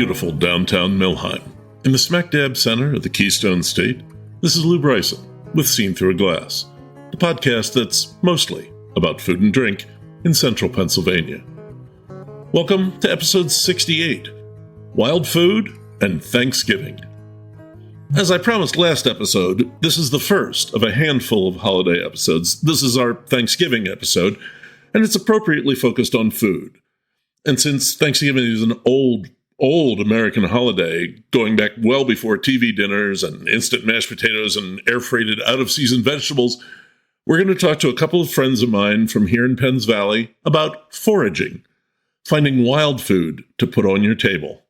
beautiful downtown Millheim, in the smack dab center of the Keystone State, this is Lou Bryson with Seen Through a Glass, the podcast that's mostly about food and drink in central Pennsylvania. Welcome to episode 68, Wild Food and Thanksgiving. As I promised last episode, this is the first of a handful of holiday episodes. This is our Thanksgiving episode, and it's appropriately focused on food. And since Thanksgiving is an old American holiday, going back well before TV dinners and instant mashed potatoes and air-freighted out-of-season vegetables, we're going to talk to a couple of friends of mine from here in Penns Valley about foraging, finding wild food to put on your table.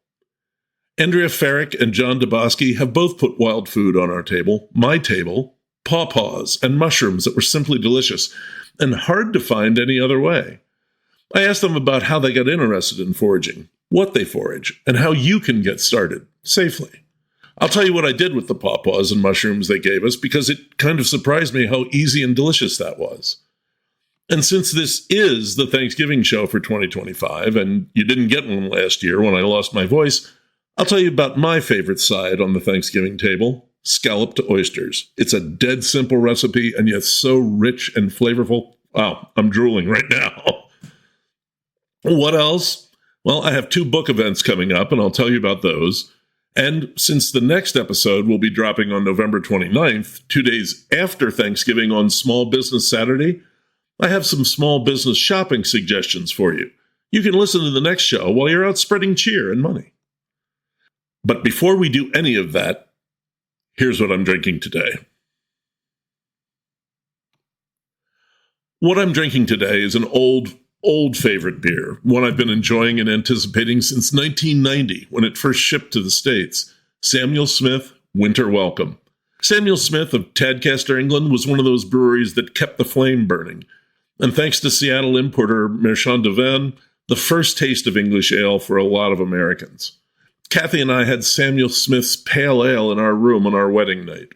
Andrea Ferich and John Dubosky have both put wild food on our table, my table, pawpaws and mushrooms that were simply delicious and hard to find any other way. I asked them about how they got interested in foraging, what they forage, and how you can get started safely. I'll tell you what I did with the pawpaws and mushrooms they gave us because it kind of surprised me how easy and delicious that was. And since this is the Thanksgiving show for 2025, and you didn't get one last year when I lost my voice, I'll tell you about my favorite side on the Thanksgiving table, scalloped oysters. It's a dead simple recipe and yet so rich and flavorful. Wow, I'm drooling right now. What else? Well, I have 2 book events coming up, and I'll tell you about those. And since the next episode will be dropping on November 29th, 2 days after Thanksgiving on Small Business Saturday, I have some small business shopping suggestions for you. You can listen to the next show while you're out spreading cheer and money. But before we do any of that, here's what I'm drinking today. What I'm drinking today is an old favorite beer, one I've been enjoying and anticipating since 1990 when it first shipped to the States. Samuel Smith Winter Welcome. Samuel Smith of Tadcaster, England was one of those breweries that kept the flame burning. And thanks to Seattle importer Merchant de Vin, the first taste of English ale for a lot of Americans. Kathy and I had Samuel Smith's Pale Ale in our room on our wedding night.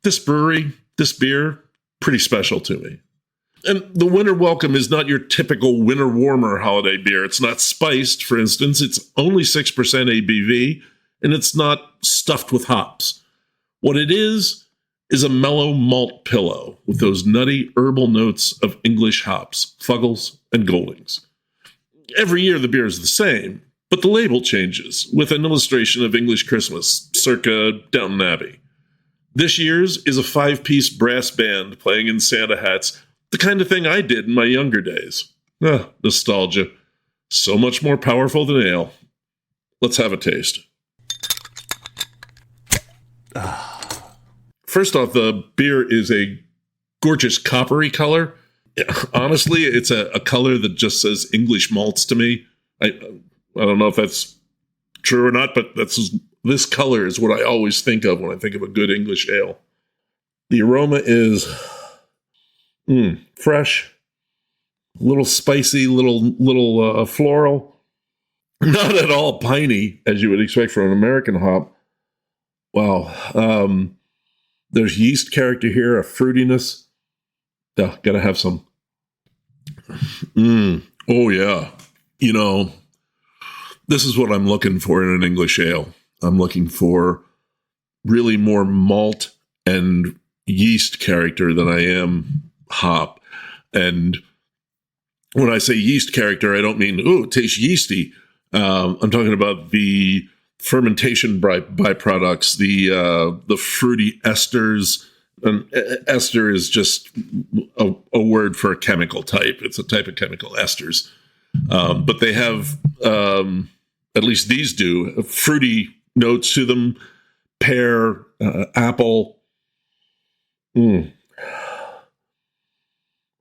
This brewery, this beer, pretty special to me. And the Winter Welcome is not your typical winter warmer holiday beer. It's not spiced, for instance. It's only 6% ABV, and it's not stuffed with hops. What it is a mellow malt pillow with those nutty herbal notes of English hops, Fuggles and Goldings. Every year the beer is the same, but the label changes with an illustration of English Christmas, circa Downton Abbey. This year's is a 5-piece brass band playing in Santa hats, the kind of thing I did in my younger days. Nostalgia. So much more powerful than ale. Let's have a taste. First off, the beer is a gorgeous coppery color. Honestly, it's a color that just says English malts to me. I don't know if that's true or not, but this color is what I always think of when I think of a good English ale. The aroma is fresh, a little spicy, little floral. Not at all piney, as you would expect from an American hop. Wow. There's yeast character here, a fruitiness. Gotta have some. Oh, yeah. You know, this is what I'm looking for in an English ale. I'm looking for really more malt and yeast character than I am hop. And when I say yeast character, I don't mean, it tastes yeasty. I'm talking about the fermentation byproducts, the fruity esters. And ester is just a word for a chemical type. It's a type of chemical, esters. But they have, at least these do, fruity notes to them, pear, apple.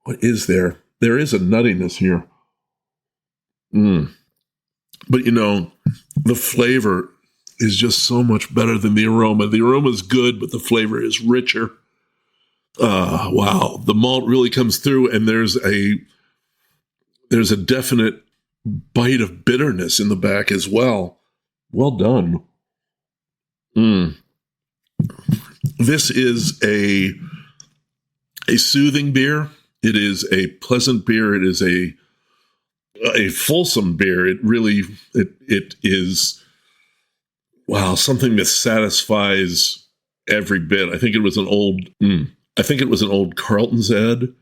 What is there? There is a nuttiness here. But, the flavor is just so much better than the aroma. The aroma is good, but the flavor is richer. Wow. The malt really comes through, and there's a definite bite of bitterness in the back as well. Well done. This is a soothing beer. It is a pleasant beer. It is a fulsome beer. It really, it is wow, something that satisfies every bit. I think it was an old Carlton's ad.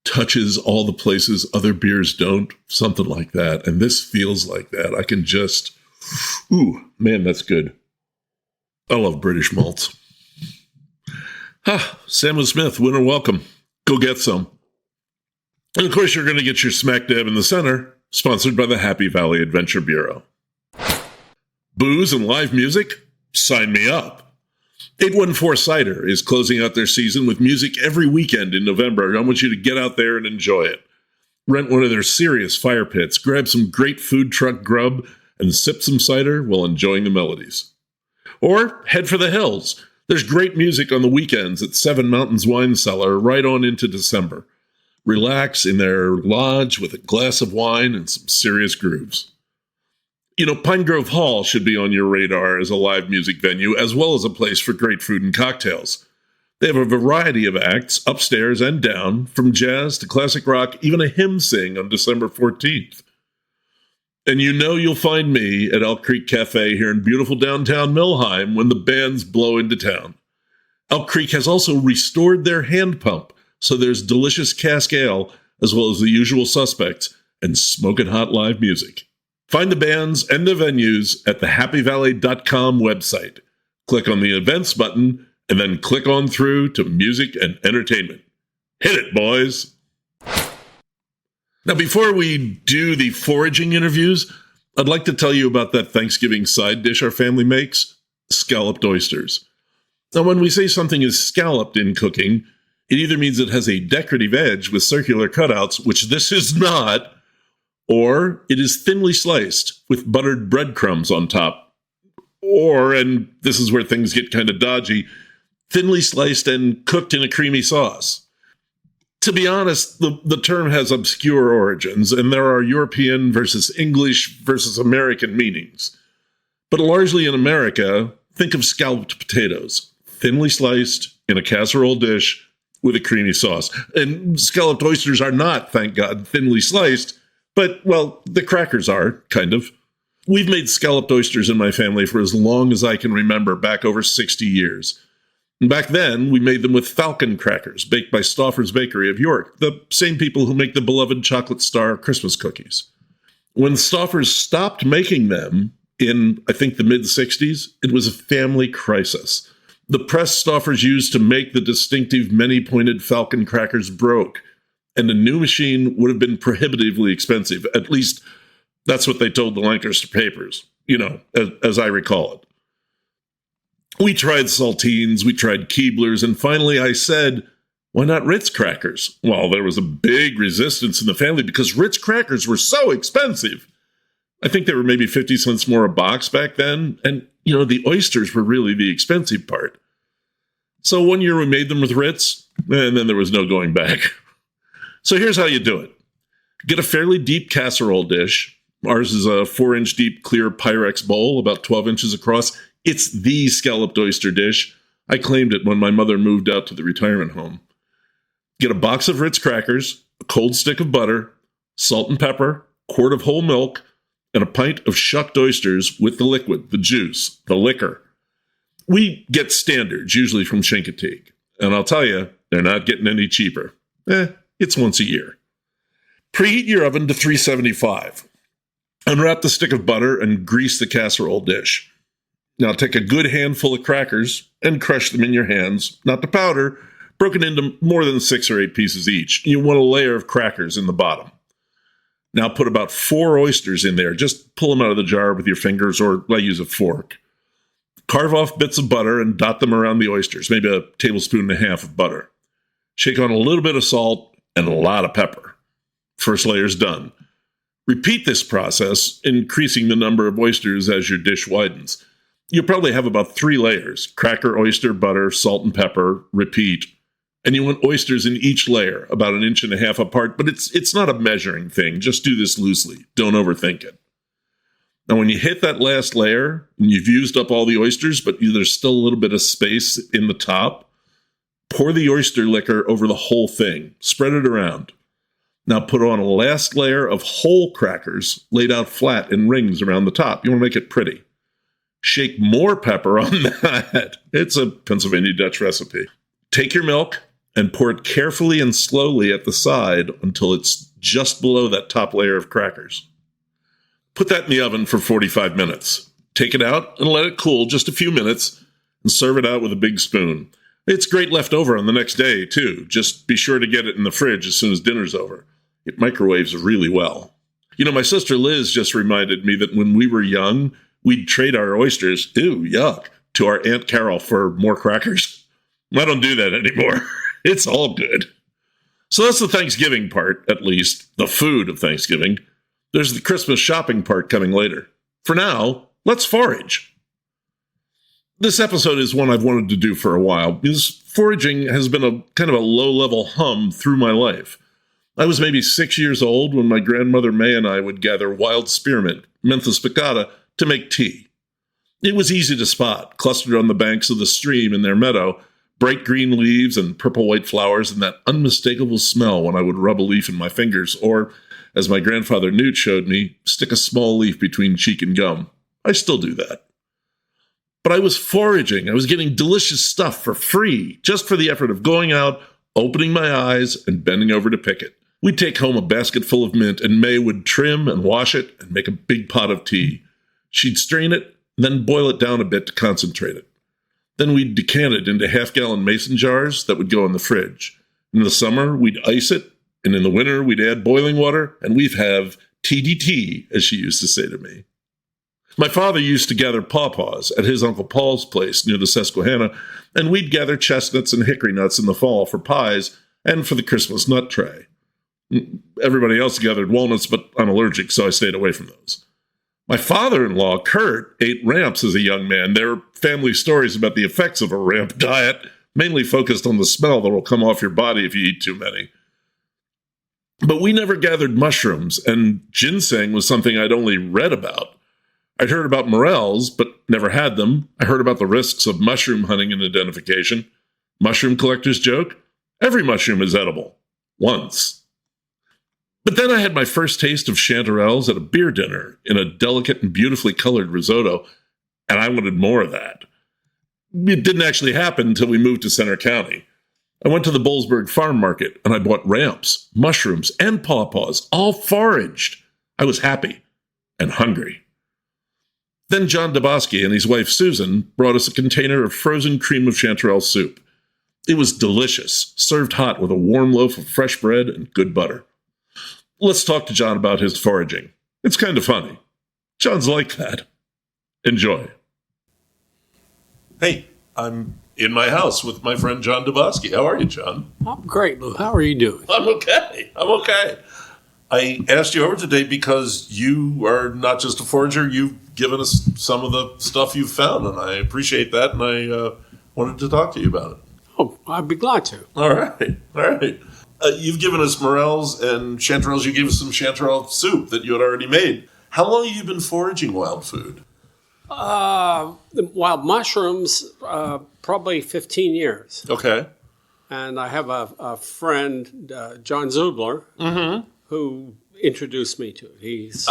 Touches all the places other beers don't, something like that. And this feels like that. I can just, ooh, man, that's good. I love British malts. Samuel Smith, winter welcome. Go get some. And of course, you're going to get your smack dab in the center, sponsored by the Happy Valley Adventure Bureau. Booze and live music? Sign me up. 814 Cider is closing out their season with music every weekend in November. I want you to get out there and enjoy it. Rent one of their serious fire pits, grab some great food truck grub, and sip some cider while enjoying the melodies. Or head for the hills. There's great music on the weekends at Seven Mountains Wine Cellar right on into December. Relax in their lodge with a glass of wine and some serious grooves. You know, Pine Grove Hall should be on your radar as a live music venue, as well as a place for great food and cocktails. They have a variety of acts, upstairs and down, from jazz to classic rock, even a hymn sing on December 14th. And you know you'll find me at Elk Creek Cafe here in beautiful downtown Millheim when the bands blow into town. Elk Creek has also restored their hand pump, so there's delicious cask ale, as well as the usual suspects, and smoking hot live music. Find the bands and the venues at the happyvalley.com website. Click on the events button and then click on through to music and entertainment. Hit it, boys. Now, before we do the foraging interviews, I'd like to tell you about that Thanksgiving side dish our family makes, scalloped oysters. Now, when we say something is scalloped in cooking, it either means it has a decorative edge with circular cutouts, which this is not, or it is thinly sliced with buttered breadcrumbs on top. Or, and this is where things get kind of dodgy, thinly sliced and cooked in a creamy sauce. To be honest, the term has obscure origins, and there are European versus English versus American meanings. But largely in America, think of scalloped potatoes, thinly sliced in a casserole dish with a creamy sauce. And scalloped oysters are not, thank God, thinly sliced, but, well, the crackers are, kind of. We've made scalloped oysters in my family for as long as I can remember, back over 60 years. And back then, we made them with falcon crackers, baked by Stauffer's Bakery of York, the same people who make the beloved Chocolate Star Christmas cookies. When Stauffer's stopped making them in, I think, the mid-60s, it was a family crisis. The press Stauffer's used to make the distinctive many-pointed falcon crackers broke, and a new machine would have been prohibitively expensive. At least, that's what they told the Lancaster papers, as I recall it. We tried saltines, we tried Keeblers, and finally I said, why not Ritz crackers? Well, there was a big resistance in the family because Ritz crackers were so expensive. I think they were maybe 50 cents more a box back then, and, the oysters were really the expensive part. So one year we made them with Ritz, and then there was no going back. So here's how you do it. Get a fairly deep casserole dish. Ours is a 4-inch deep clear Pyrex bowl, about 12 inches across. It's the scalloped oyster dish. I claimed it when my mother moved out to the retirement home. Get a box of Ritz crackers, a cold stick of butter, salt and pepper, quart of whole milk, and a pint of shucked oysters with the liquid, the juice, the liquor. We get standards, usually from Chincoteague. And I'll tell you, they're not getting any cheaper. It's once a year. Preheat your oven to 375. Unwrap the stick of butter and grease the casserole dish. Now take a good handful of crackers and crush them in your hands, not the powder, broken into more than 6 or 8 pieces each. You want a layer of crackers in the bottom. Now put about 4 oysters in there. Just pull them out of the jar with your fingers, or I use a fork. Carve off bits of butter and dot them around the oysters, maybe a tablespoon and a half of butter. Shake on a little bit of salt and a lot of pepper. First layer's done. Repeat this process, increasing the number of oysters as your dish widens. You'll probably have about 3 layers: cracker, oyster, butter, salt, and pepper. Repeat. And you want oysters in each layer, about 1.5 inches apart, but it's not a measuring thing. Just do this loosely. Don't overthink it. Now, when you hit that last layer, and you've used up all the oysters, but there's still a little bit of space in the top, pour the oyster liquor over the whole thing. Spread it around. Now put on a last layer of whole crackers laid out flat in rings around the top. You want to make it pretty. Shake more pepper on that. It's a Pennsylvania Dutch recipe. Take your milk and pour it carefully and slowly at the side until it's just below that top layer of crackers. Put that in the oven for 45 minutes. Take it out and let it cool just a few minutes and serve it out with a big spoon. It's great left over on the next day, too. Just be sure to get it in the fridge as soon as dinner's over. It microwaves really well. You know, my sister Liz just reminded me that when we were young, we'd trade our oysters, ew, yuck, to our Aunt Carol for more crackers. I don't do that anymore. It's all good. So that's the Thanksgiving part, at least, the food of Thanksgiving. There's the Christmas shopping part coming later. For now, let's forage. This episode is one I've wanted to do for a while because foraging has been a kind of a low-level hum through my life. I was maybe 6 years old when my grandmother May and I would gather wild spearmint, Menthes baccata, to make tea. It was easy to spot, clustered on the banks of the stream in their meadow, bright green leaves and purple-white flowers, and that unmistakable smell when I would rub a leaf in my fingers, or, as my grandfather Newt showed me, stick a small leaf between cheek and gum. I still do that. But I was foraging. I was getting delicious stuff for free, just for the effort of going out, opening my eyes, and bending over to pick it. We'd take home a basket full of mint, and May would trim and wash it and make a big pot of tea. She'd strain it, then boil it down a bit to concentrate it. Then we'd decant it into half-gallon mason jars that would go in the fridge. In the summer, we'd ice it, and in the winter, we'd add boiling water, and we'd have TDT, as she used to say to me. My father used to gather pawpaws at his Uncle Paul's place near the Susquehanna, and we'd gather chestnuts and hickory nuts in the fall for pies and for the Christmas nut tray. Everybody else gathered walnuts, but I'm allergic, so I stayed away from those. My father-in-law, Kurt, ate ramps as a young man. There are family stories about the effects of a ramp diet, mainly focused on the smell that will come off your body if you eat too many. But we never gathered mushrooms, and ginseng was something I'd only read about. I'd heard about morels, but never had them. I heard about the risks of mushroom hunting and identification. Mushroom collector's joke? Every mushroom is edible. Once. But then I had my first taste of chanterelles at a beer dinner in a delicate and beautifully colored risotto, and I wanted more of that. It didn't actually happen until we moved to Center County. I went to the Boalsburg Farm Market, and I bought ramps, mushrooms, and pawpaws, all foraged. I was happy and hungry. Then John Dubosky and his wife Susan brought us a container of frozen cream of chanterelle soup. It was delicious, served hot with a warm loaf of fresh bread and good butter. Let's talk to John about his foraging. It's kind of funny. John's like that. Enjoy. Hey, I'm in my house with my friend John Dubosky. How are you, John? I'm great, Lou. How are you doing? I'm okay. I asked you over today because you are not just a forager. You've given us some of the stuff you've found, and I appreciate that, and I wanted to talk to you about it. Oh, I'd be glad to. All right. You've given us morels and chanterelles. You gave us some chanterelle soup that you had already made. How long have you been foraging wild food? The wild mushrooms, probably 15 years. Okay. And I have a friend, John Zubler, who introduced me to it.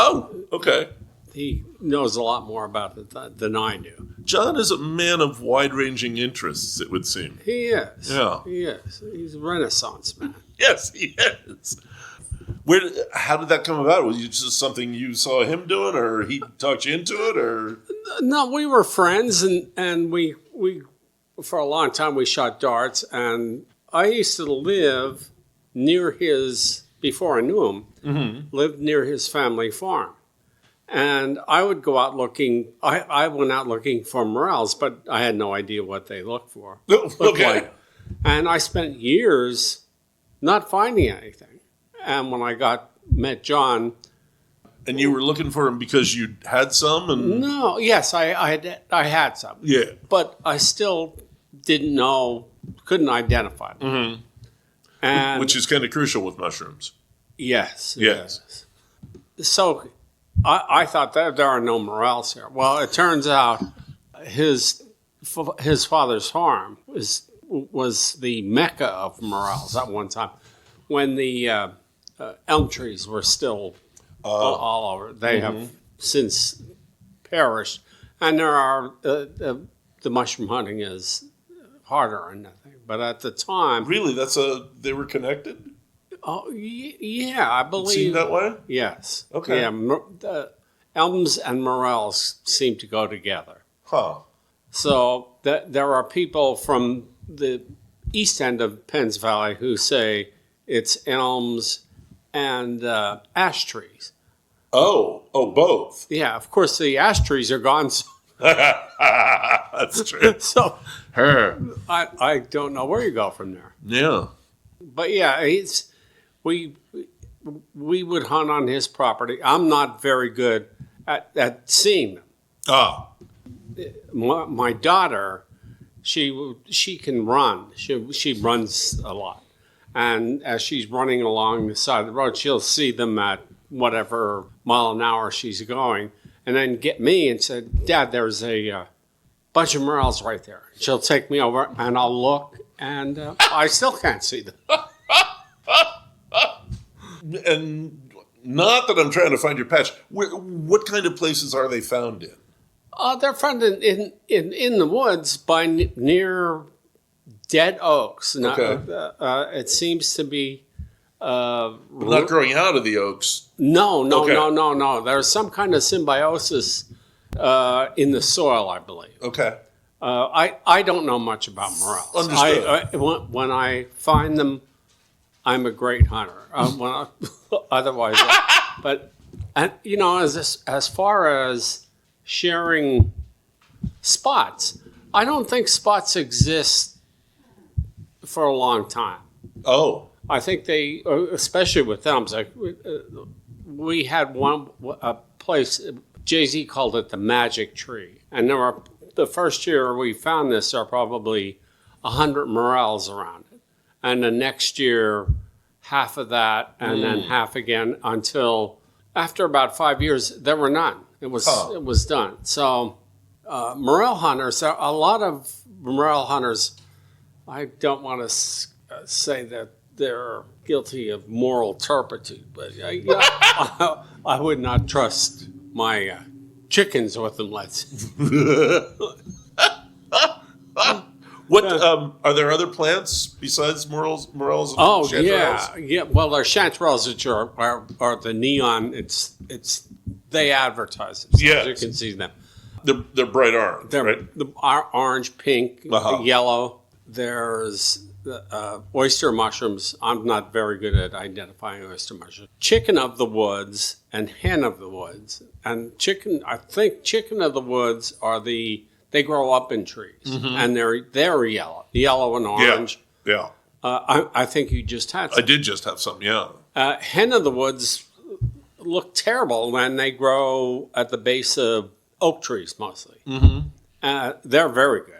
Okay. He knows a lot more about it than I do. John is a man of wide-ranging interests, it would seem. He is. Yeah. He is. He's a Renaissance man. Yes, he is. How did that come about? Was it just something you saw him doing, or he talked you into it, or? No, we were friends, and we for a long time we shot darts, and I used to live near his, before I knew him, lived near his family farm. And I would go out looking, I went out looking for morels, but I had no idea what they looked like. And I spent years not finding anything. And when I met John. And you were looking for him because you had some? No, yes, I had some. Yeah. But I still couldn't identify them. And which is kind of crucial with mushrooms. Yes. So I thought that there are no morels here. Well, it turns out his father's farm was the mecca of morels at one time. When the elm trees were still all over. They have since perished, and there are the mushroom hunting is harder and nothing. But at the time, Really, they were connected? yeah, I believe It seemed that way? Yes. Okay. Yeah, the elms and morels seem to go together. Huh. So there are people from the east end of Penns Valley who say it's elms and ash trees. Oh, both. Yeah, of course the ash trees are gone. So, That's true. so I don't know where you go from there. Yeah. But yeah, we would hunt on his property. I'm not very good at seeing them. Ah. My daughter, she can run. She runs a lot, and as she's running along the side of the road, she'll see them at whatever mile an hour she's going, and then get me and say, "Dad, there's a bunch of morels right there." She'll take me over, and I'll look, and I still can't see them. And not that I'm trying to find your patch. What kind of places are they found in? They're found in the woods near dead oaks. Okay. It seems to be Not growing out of the oaks. No. Okay. There's some kind of symbiosis in the soil, I believe. Okay. I don't know much about morels. Understood. When I find them, I'm a great hunter. Otherwise, but as far as sharing spots, I don't think spots exist for a long time. Oh. I think they, especially with elms, like we had a place, Jay-Z called it the magic tree. And the first year we found this, there are probably 100 morels around it. And the next year, half of that, and then half again, until after about 5 years, there were none. It was done. So morel hunters, a lot of morel hunters, I don't want to say that they're guilty of moral turpitude, but I would not trust my chickens with them. What are there other plants besides morels? And chanterelles? yeah. Well, there's chanterelles, which are the neon. It's they advertise it. So Yes. you can see them. They're bright orange, They're right? orange, pink, yellow. There's oyster mushrooms. I'm not very good at identifying oyster mushrooms. Chicken of the woods and hen of the woods. And I think chicken of the woods they grow up in trees, and they're yellow and orange. Yeah. I think you just had some. I did just have some, yeah. Hen of the woods look terrible when they grow at the base of oak trees mostly. They're very good.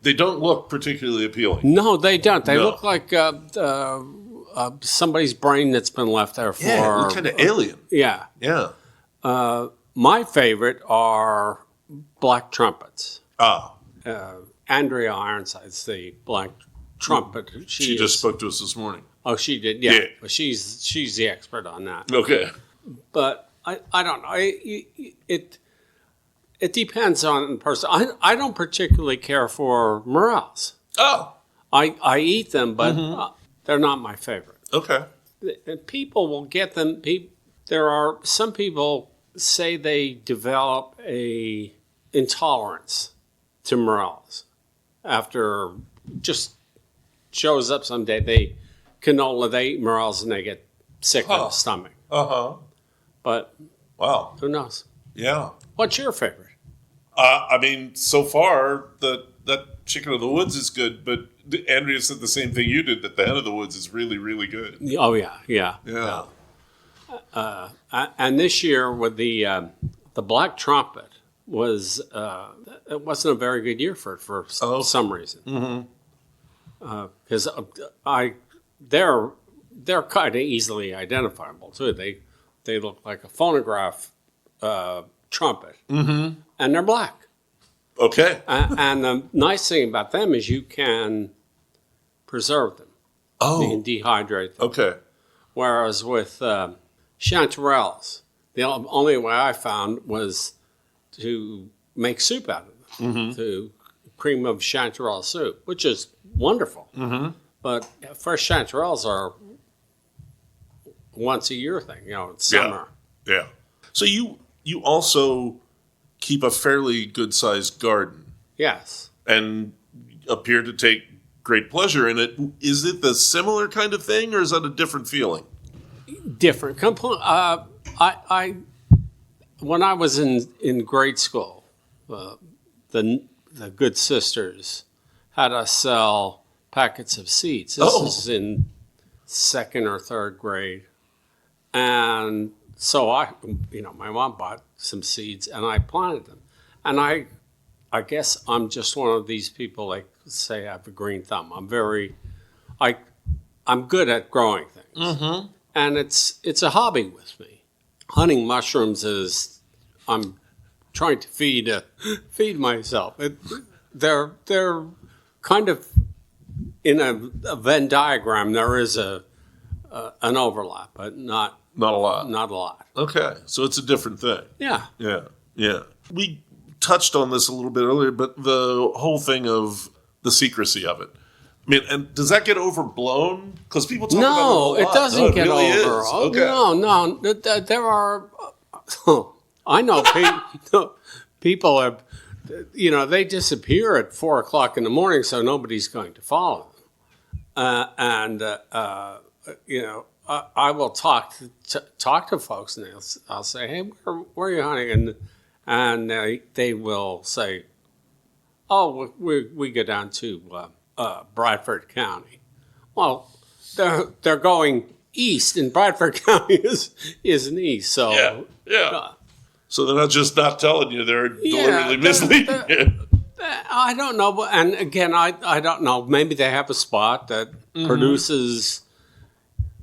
They don't look particularly appealing. No, they don't. They look like somebody's brain that's been left there for... Yeah, kind of alien. Yeah. Yeah. My favorite are black trumpets. Andrea Ironside's the black trumpet. She just spoke to us this morning. Oh, she did? Yeah. But she's the expert on that. Okay. But I don't know. It depends on the person. I don't particularly care for morels. Oh. I eat them, but they're not my favorite. Okay. And people will get them. There are some people say they develop a intolerance to morels after just shows up someday. They eat morels and they get sick to the stomach. But wow, who knows? Yeah. What's your favorite? I mean, so far that chicken of the woods is good, but Andrea said the same thing you did, that the hen of the woods is really, really good. Oh yeah. And this year with the black trumpet it wasn't a very good year for some reason. Because they're kind of easily identifiable too. They look like a phonograph trumpet, and they're black. Okay. And the nice thing about them is you can preserve them. You can dehydrate them. Okay. Whereas with chanterelles, the only way I found was to make soup out of them, to cream of chanterelle soup, which is wonderful. But fresh chanterelles are once a year thing, it's summer. Yeah. So you also keep a fairly good-sized garden. Yes. And appear to take great pleasure in it. Is it the similar kind of thing, or is that a different feeling? Different. I when I was in grade school, the good sisters had us sell packets of seeds. This was in second or third grade, and so my mom bought some seeds and I planted them, and I guess I'm just one of these people like say I have a green thumb. I'm good at growing things, and it's a hobby with me. Hunting mushrooms is I'm trying to feed myself. They're kind of in a Venn diagram. There is an overlap, but not a lot. Not a lot. Okay, so it's a different thing. Yeah. We touched on this a little bit earlier, but the whole thing of the secrecy of it. I mean, and does that get overblown? Because people talk about it a lot. No, it doesn't get really over. Is. Okay. No. There are. I know people are. They disappear at 4:00 in the morning, so nobody's going to follow them. I will talk to folks, and I'll say, "Hey, where are you hunting?" And they will say, "Oh, we go down to Bradford County." Well, they're going east, and Bradford County isn't east. So so they're not telling you; they're deliberately misleading you. I don't know, and again, I don't know. Maybe they have a spot that produces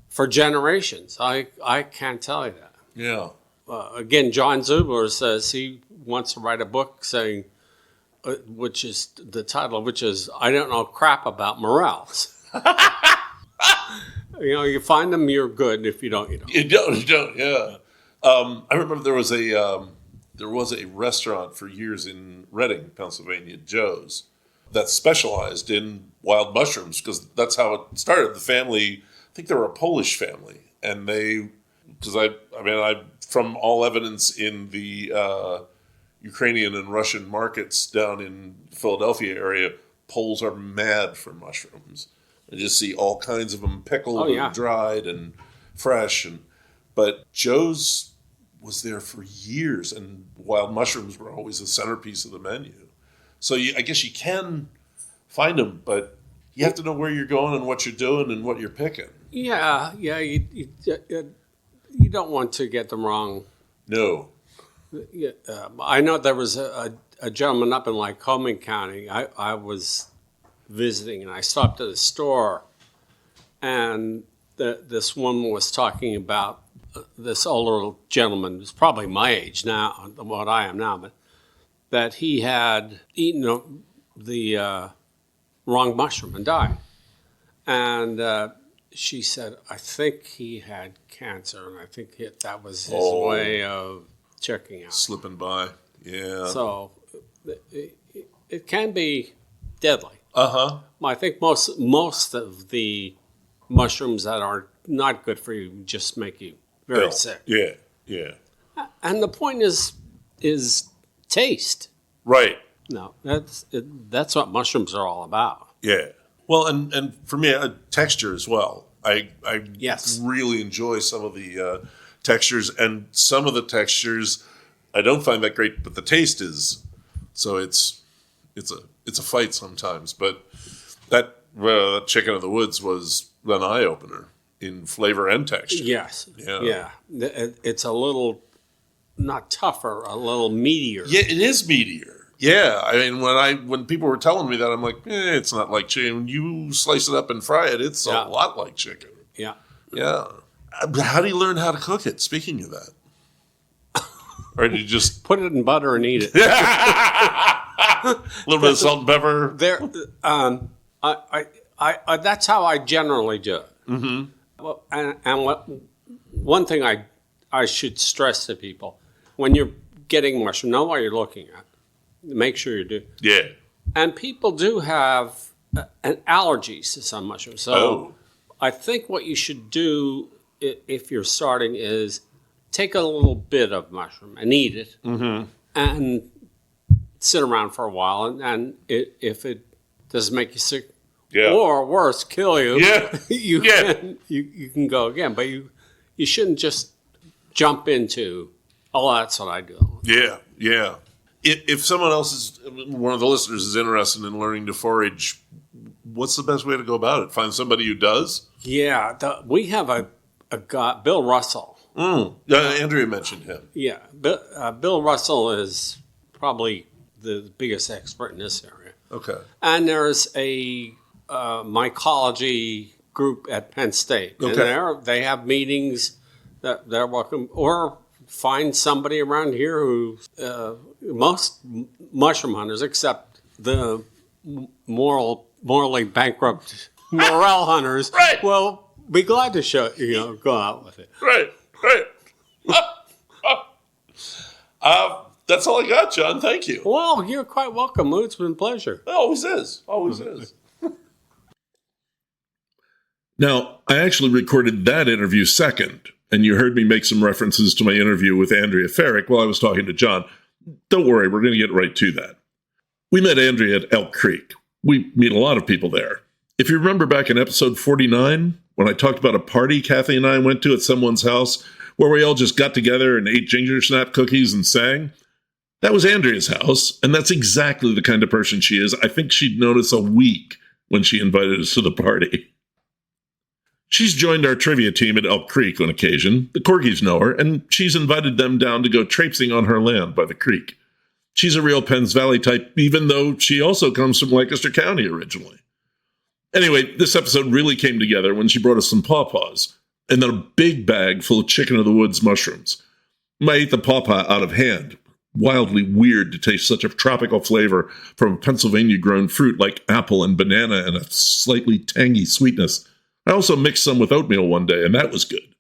for generations. I can't tell you that. Yeah. Again, John Zubler says he wants to write a book saying, which is the title, which is I don't know crap about morels. You find them, you're good. If you don't, you don't. You don't. Yeah. I remember there was a restaurant for years in Reading, Pennsylvania, Joe's, that specialized in wild mushrooms because that's how it started. The family, I think they were a Polish family, and from all evidence in the Ukrainian and Russian markets down in Philadelphia area, Poles are mad for mushrooms. I just see all kinds of them pickled and dried and fresh. But Joe's was there for years, and wild mushrooms were always the centerpiece of the menu. So I guess you can find them, but you have to know where you're going and what you're doing and what you're picking. Yeah. You don't want to get them wrong. No. I know there was a gentleman up in Lycoming County. I was visiting, and I stopped at a store, and this woman was talking about this older gentleman, who's probably my age now, what I am now, but that he had eaten the wrong mushroom and died. And she said, I think he had cancer, and I think that was his way of checking out. Slipping by, yeah. So it can be deadly. I think most of the mushrooms that are not good for you just make you very sick. Yeah. And the point is taste. Right. No, that's what mushrooms are all about. Yeah. Well, and for me, texture as well. I really enjoy some of the textures, and some of the textures I don't find that great, but the taste is. So it's a fight sometimes. But that chicken of the woods was an eye opener in flavor and texture. Yes. Yeah. It's a little not tougher, a little meatier. Yeah, it is meatier. Yeah, I mean, when people were telling me that, I'm like, it's not like chicken. When you slice it up and fry it, it's a lot like chicken. Yeah. Yeah. How do you learn how to cook it? Speaking of that, or did you just put it in butter and eat it? A little bit of salt and pepper. That's how I generally do it. Well, one thing I should stress to people, when you're getting mushroom, know what you're looking at. Make sure you do. Yeah. And people do have allergies to some mushrooms. So I think what you should do if you're starting is take a little bit of mushroom and eat it. Mm-hmm. And sit around for a while. And if it doesn't make you sick, or worse, kill you, you can go again. But you shouldn't just jump into, that's what I do. Yeah. If someone else one of the listeners is interested in learning to forage, what's the best way to go about it? Find somebody who does? Yeah, we have a guy, Bill Russell. Andrea mentioned him. Yeah, Bill Russell is probably the biggest expert in this area. Okay. And there's a mycology group at Penn State. Okay. And they have meetings that they're welcome, or find somebody around here who, most mushroom hunters, except the morally bankrupt morel hunters, will be glad to go out with it. Right. That's all I got, John. Thank you. Well, you're quite welcome, Lou. It's been a pleasure. It always is. Now, I actually recorded that interview second, and you heard me make some references to my interview with Andrea Ferich while I was talking to John. Don't worry, we're going to get right to that. We met Andrea at Elk Creek. We meet a lot of people there. If you remember back in episode 49, when I talked about a party Kathy and I went to at someone's house where we all just got together and ate ginger snap cookies and sang, that was Andrea's house, and that's exactly the kind of person she is. I think she'd notice a week when she invited us to the party. She's joined our trivia team at Elk Creek on occasion. The corgis know her, and she's invited them down to go traipsing on her land by the creek. She's a real Penns Valley type, even though she also comes from Lancaster County originally. Anyway, this episode really came together when she brought us some pawpaws, and then a big bag full of chicken of the woods mushrooms. I ate the pawpaw out of hand. Wildly weird to taste such a tropical flavor from a Pennsylvania-grown fruit like apple and banana and a slightly tangy sweetness. I also mixed some with oatmeal one day, and that was good.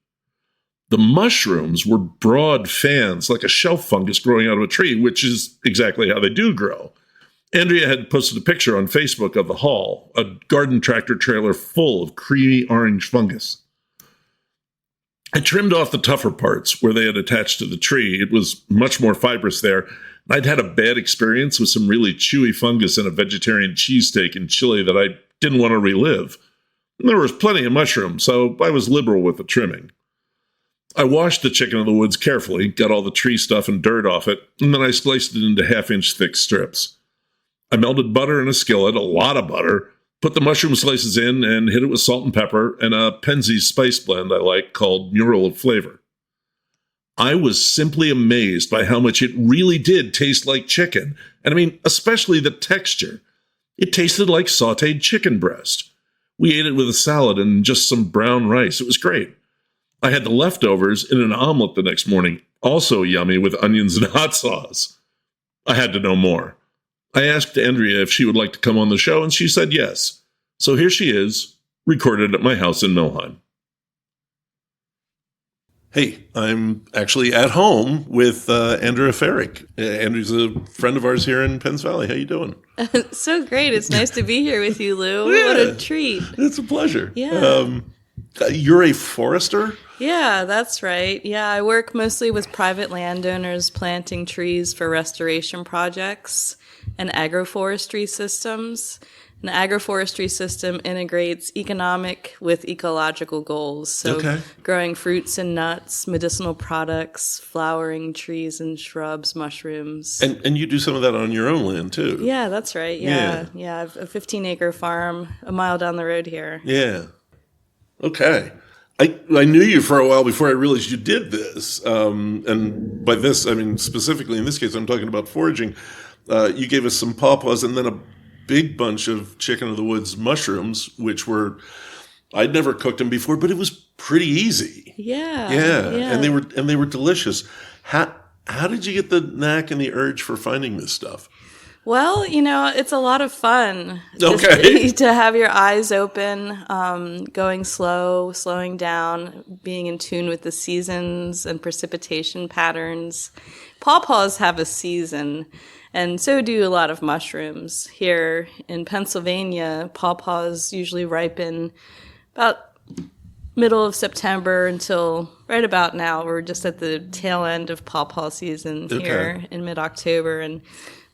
The mushrooms were broad fans, like a shelf fungus growing out of a tree, which is exactly how they do grow. Andrea had posted a picture on Facebook of the haul, a garden tractor trailer full of creamy orange fungus. I trimmed off the tougher parts where they had attached to the tree. It was much more fibrous there. I'd had a bad experience with some really chewy fungus in a vegetarian cheesesteak in Chile that I didn't want to relive. And there was plenty of mushrooms, so I was liberal with the trimming. I washed the chicken of the woods carefully, got all the tree stuff and dirt off it, and then I sliced it into half-inch thick strips. I melted butter in a skillet, a lot of butter, put the mushroom slices in and hit it with salt and pepper and a Penzeys spice blend I like called Mural of Flavor. I was simply amazed by how much it really did taste like chicken. And I mean, especially the texture. It tasted like sautéed chicken breast. We ate it with a salad and just some brown rice. It was great. I had the leftovers in an omelet the next morning, also yummy with onions and hot sauce. I had to know more. I asked Andrea if she would like to come on the show, and she said yes. So here she is, recorded at my house in Millheim. Hey, I'm actually at home with Andrea Ferich. Andrea's a friend of ours here in Penns Valley. How you doing? So great. It's nice to be here with you, Lou. Yeah, what a treat. It's a pleasure. Yeah. You're a forester? Yeah, that's right. Yeah, I work mostly with private landowners planting trees for restoration projects and agroforestry systems. An agroforestry system integrates economic with ecological goals. So growing fruits and nuts, medicinal products, flowering trees and shrubs, mushrooms. And you do some of that on your own land, too. Yeah, that's right. Yeah. I have a 15-acre farm a mile down the road here. Yeah. Okay. I knew you for a while before I realized you did this. And by this, I mean, specifically in this case, I'm talking about foraging. You gave us some pawpaws and then a big bunch of chicken of the woods mushrooms, which I'd never cooked them before, but it was pretty easy. Yeah. And they were delicious. How did you get the knack and the urge for finding this stuff? Well, it's a lot of fun. Okay. To have your eyes open, going slow, slowing down, being in tune with the seasons and precipitation patterns. Pawpaws have a season, and so do a lot of mushrooms. Here in Pennsylvania, pawpaws usually ripen about middle of September until right about now. We're just at the tail end of pawpaw season here in mid-October, and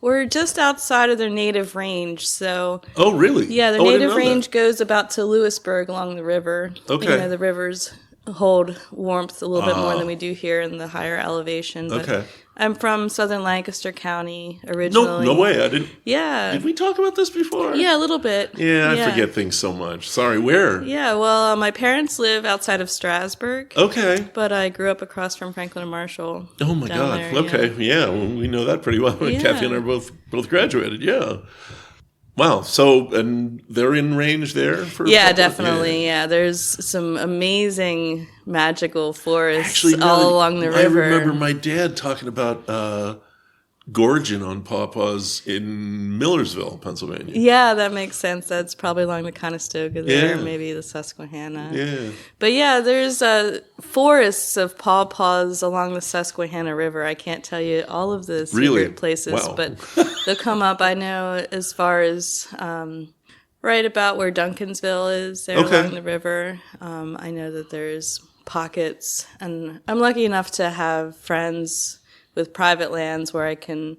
we're just outside of their native range. So, oh, really? Yeah, their native range goes about to Lewisburg along the river. Okay. The rivers hold warmth a little bit more than we do here in the higher elevation. But I'm from southern Lancaster County originally. No way. I didn't. Yeah. Did we talk about this before? Yeah, a little bit. Yeah, I forget things so much. Sorry, where? Yeah, well, my parents live outside of Strasburg. Okay. But I grew up across from Franklin and Marshall. Oh, my God. There, okay. Yeah, well, we know that pretty well. Yeah. Kathy and I both graduated. Yeah. Wow. So, and they're in range there? Yeah, definitely. Yeah. There's some amazing magical forests all along the river. I remember my dad talking about gorging on pawpaws in Millersville, Pennsylvania. Yeah, that makes sense. That's probably along the Conestoga there, maybe the Susquehanna. Yeah. But yeah, there's forests of pawpaws along the Susquehanna River. I can't tell you all of the secret places, but they'll come up. I know as far as right about where Duncansville is there along the river. I know that there's pockets, and I'm lucky enough to have friends with private lands where I can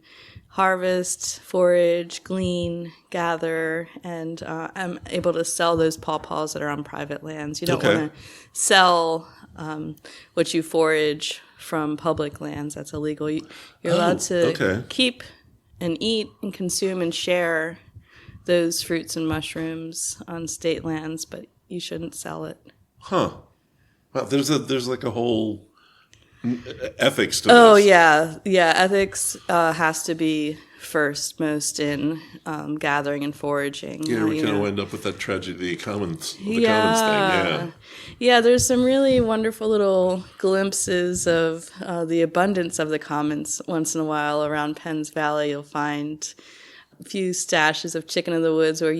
harvest, forage, glean, gather, and I'm able to sell those pawpaws that are on private lands. You don't want to sell what you forage from public lands. That's illegal. You're allowed to keep and eat and consume and share those fruits and mushrooms on state lands, but you shouldn't sell it. Huh. Wow, there's like a whole ethics to this. Yeah. Ethics has to be first most in gathering and foraging. Yeah, we can end up with that tragedy, the commons thing. Yeah, there's some really wonderful little glimpses of the abundance of the commons once in a while around Penns Valley. You'll find a few stashes of chicken in the woods where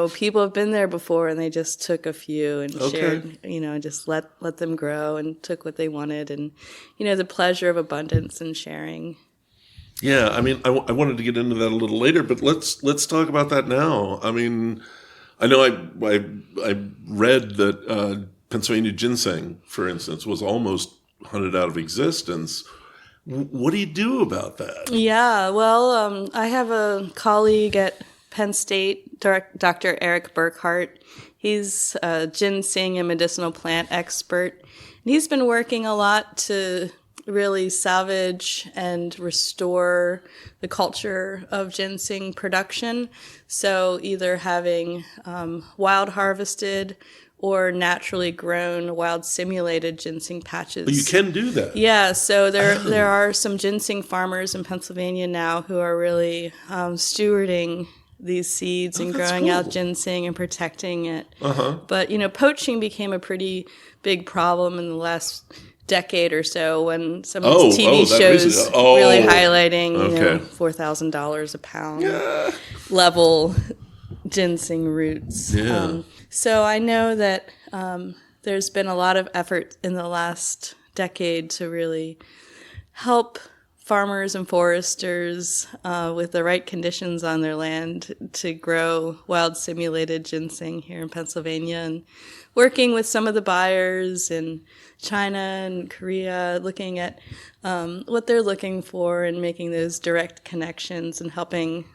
people have been there before and they just took a few and shared, just let them grow and took what they wanted, and the pleasure of abundance and sharing. Yeah, I mean, I wanted to get into that a little later, but let's talk about that now. I mean, I know I read that Pennsylvania ginseng, for instance, was almost hunted out of existence. What do you do about that? Yeah, well, I have a colleague at Penn State, Dr. Eric Burkhart. He's a ginseng and medicinal plant expert. And he's been working a lot to really salvage and restore the culture of ginseng production. So either having wild harvested or naturally grown wild simulated ginseng patches. But you can do that. Yeah, so there are some ginseng farmers in Pennsylvania now who are really stewarding these seeds and growing out ginseng and protecting it. But, poaching became a pretty big problem in the last decade or so when some of these TV shows really highlighting $4,000 a pound level ginseng roots. Yeah. So I know that there's been a lot of effort in the last decade to really help farmers and foresters with the right conditions on their land to grow wild simulated ginseng here in Pennsylvania, and working with some of the buyers in China and Korea, looking at what they're looking for and making those direct connections and helping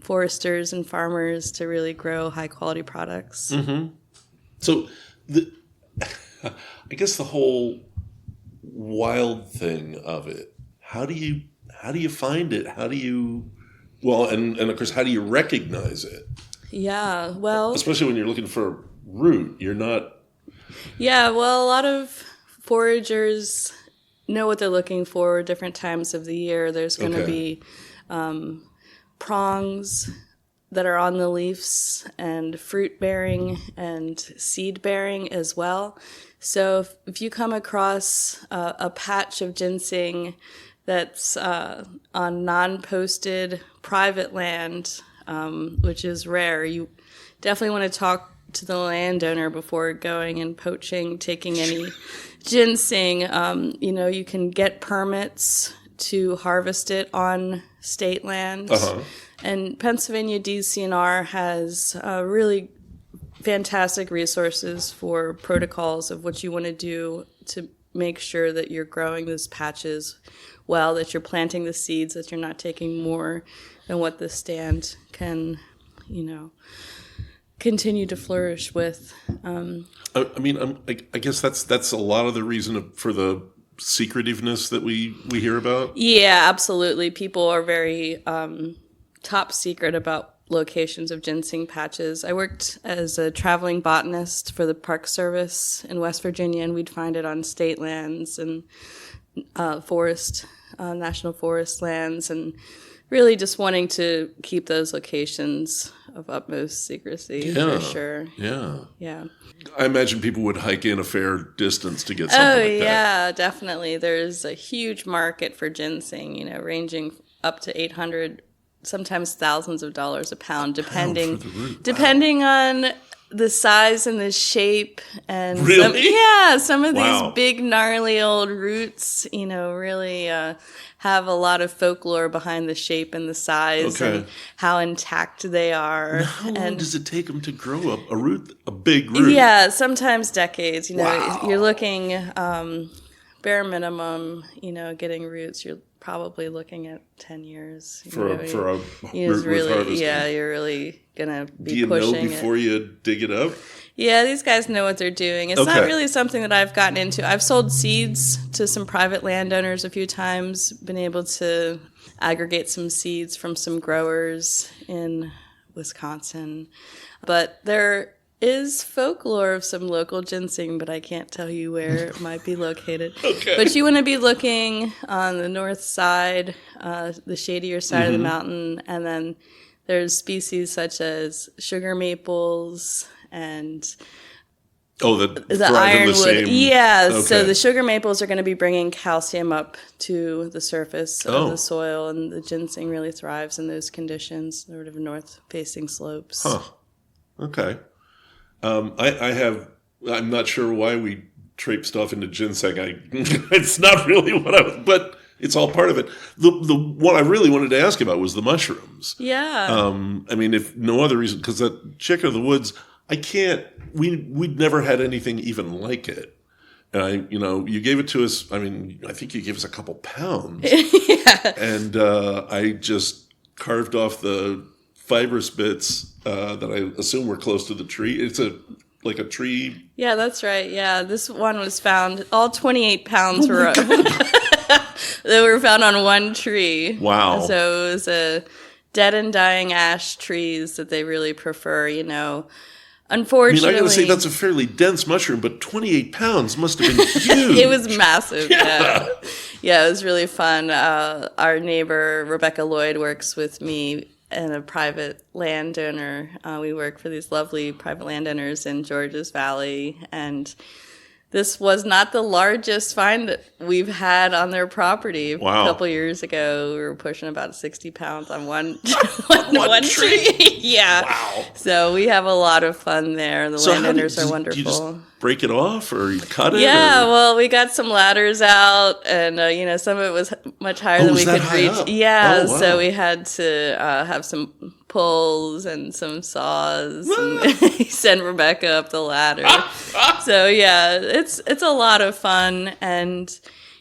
foresters and farmers to really grow high quality products. Mm-hmm. So I guess the whole wild thing of it, how do you find it? How do you, and of course, how do you recognize it? Yeah, well, especially when you're looking for a root, you're not. Yeah, well, a lot of foragers know what they're looking for different times of the year. There's going to be prongs that are on the leaves and fruit bearing and seed bearing as well. So if you come across a patch of ginseng that's on non-posted private land, which is rare. You definitely want to talk to the landowner before going and poaching, taking any ginseng. You can get permits to harvest it on state land. And Pennsylvania DCNR has really fantastic resources for protocols of what you want to do to make sure that you're growing those patches well, that you're planting the seeds, that you're not taking more than what the stand can, continue to flourish with. I guess that's a lot of the reason for the secretiveness that we hear about. Yeah, absolutely. People are very top secret about locations of ginseng patches. I worked as a traveling botanist for the Park Service in West Virginia, and we'd find it on state lands and national forest lands, and really just wanting to keep those locations of utmost secrecy for sure. Yeah. I imagine people would hike in a fair distance to get something like that. Oh, yeah, definitely. There's a huge market for ginseng, ranging up to $800, sometimes thousands of dollars a pound, depending on the size and the shape. And really? Some of these big, gnarly old roots, really have a lot of folklore behind the shape and the size and how intact they are. Now, how long does it take them to grow up a big root? Yeah, sometimes decades. You're looking bare minimum. Getting roots. You're probably looking at 10 years. For a root really, harvesting. Yeah, you're really gonna be pushing it. Do you know before you dig it up? Yeah, these guys know what they're doing. It's not really something that I've gotten into. I've sold seeds to some private landowners a few times, been able to aggregate some seeds from some growers in Wisconsin. But there is folklore of some local ginseng, but I can't tell you where it might be located. But you want to be looking on the north side, the shadier side of the mountain, and then there's species such as sugar maples and the ironwood. So the sugar maples are going to be bringing calcium up to the surface of the soil, and the ginseng really thrives in those conditions, sort of north-facing slopes. Okay. I'm not sure why we traipsed off into ginseng. It's not really but it's all part of it. The what I really wanted to ask about was the mushrooms. Yeah. If no other reason, because that chicken of the woods, we'd never had anything even like it. And you gave it to us. I think you gave us a couple pounds. And I just carved off the fibrous bits that I assume were close to the tree. It's like a tree. Yeah, that's right. Yeah, this one was found. All 28 pounds were they were found on one tree. Wow. So it was a dead and dying ash trees that they really prefer. Unfortunately, I got to say that's a fairly dense mushroom, but 28 pounds must have been huge. It was massive. Yeah, it was really fun. Our neighbor Rebecca Lloyd works with me and a private landowner. We work for these lovely private landowners in Georges Valley, and this was not the largest find that we've had on their property. Wow. A couple years ago, we were pushing about 60 pounds on one tree. Yeah. Wow. So we have a lot of fun there. The landowners are wonderful. Do you just break it off or you cut it? Yeah, well, we got some ladders out, and some of it was much higher than we could reach. Up? Yeah, wow. So we had to have some pulls and some saws, and send Rebecca up the ladder. So yeah, it's a lot of fun, and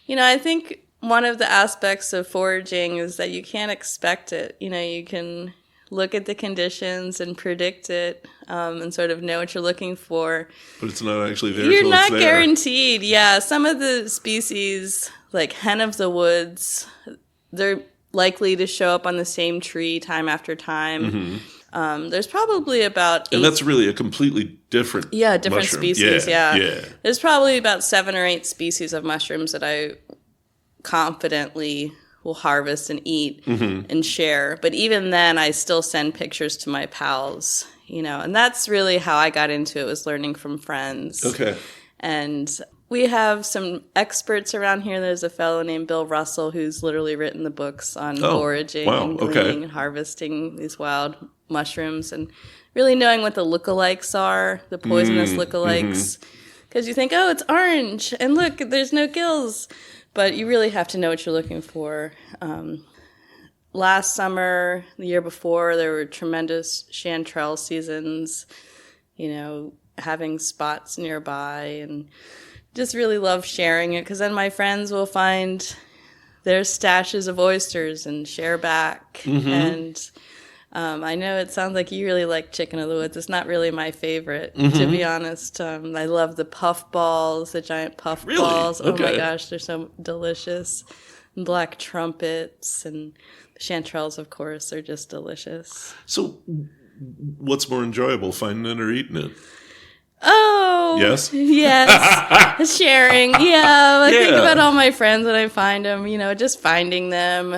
I think one of the aspects of foraging is that you can't expect it. You can look at the conditions and predict it, and sort of know what you're looking for. But it's not actually there. You're not guaranteed. Yeah, some of the species, like hen of the woods, they're likely to show up on the same tree time after time. There's probably about 8... And that's really a completely different different mushroom. species, yeah. There's probably about 7 or 8 species of mushrooms that I confidently will harvest and eat and share. But even then, I still send pictures to my pals, and that's really how I got into it, was learning from friends. Okay. And we have some experts around here. There's a fellow named Bill Russell who's literally written the books on foraging and gleaning and harvesting these wild mushrooms and really knowing what the lookalikes are, the poisonous lookalikes. Because you think, oh, it's orange, and look, there's no gills. But you really have to know what you're looking for. Last summer, the year before, there were tremendous chanterelle seasons, having spots nearby, and just really love sharing it, because then my friends will find their stashes of oysters and share back. And I know it sounds like you really like chicken of the woods. It's not really my favorite, to be honest. I love the puff balls, the giant puff balls. Oh my gosh, they're so delicious. And black trumpets and chanterelles, of course, are just delicious. So what's more enjoyable, finding it or eating it? Oh, yes, yes, sharing. Yeah, I think about all my friends when I find them. Just finding them.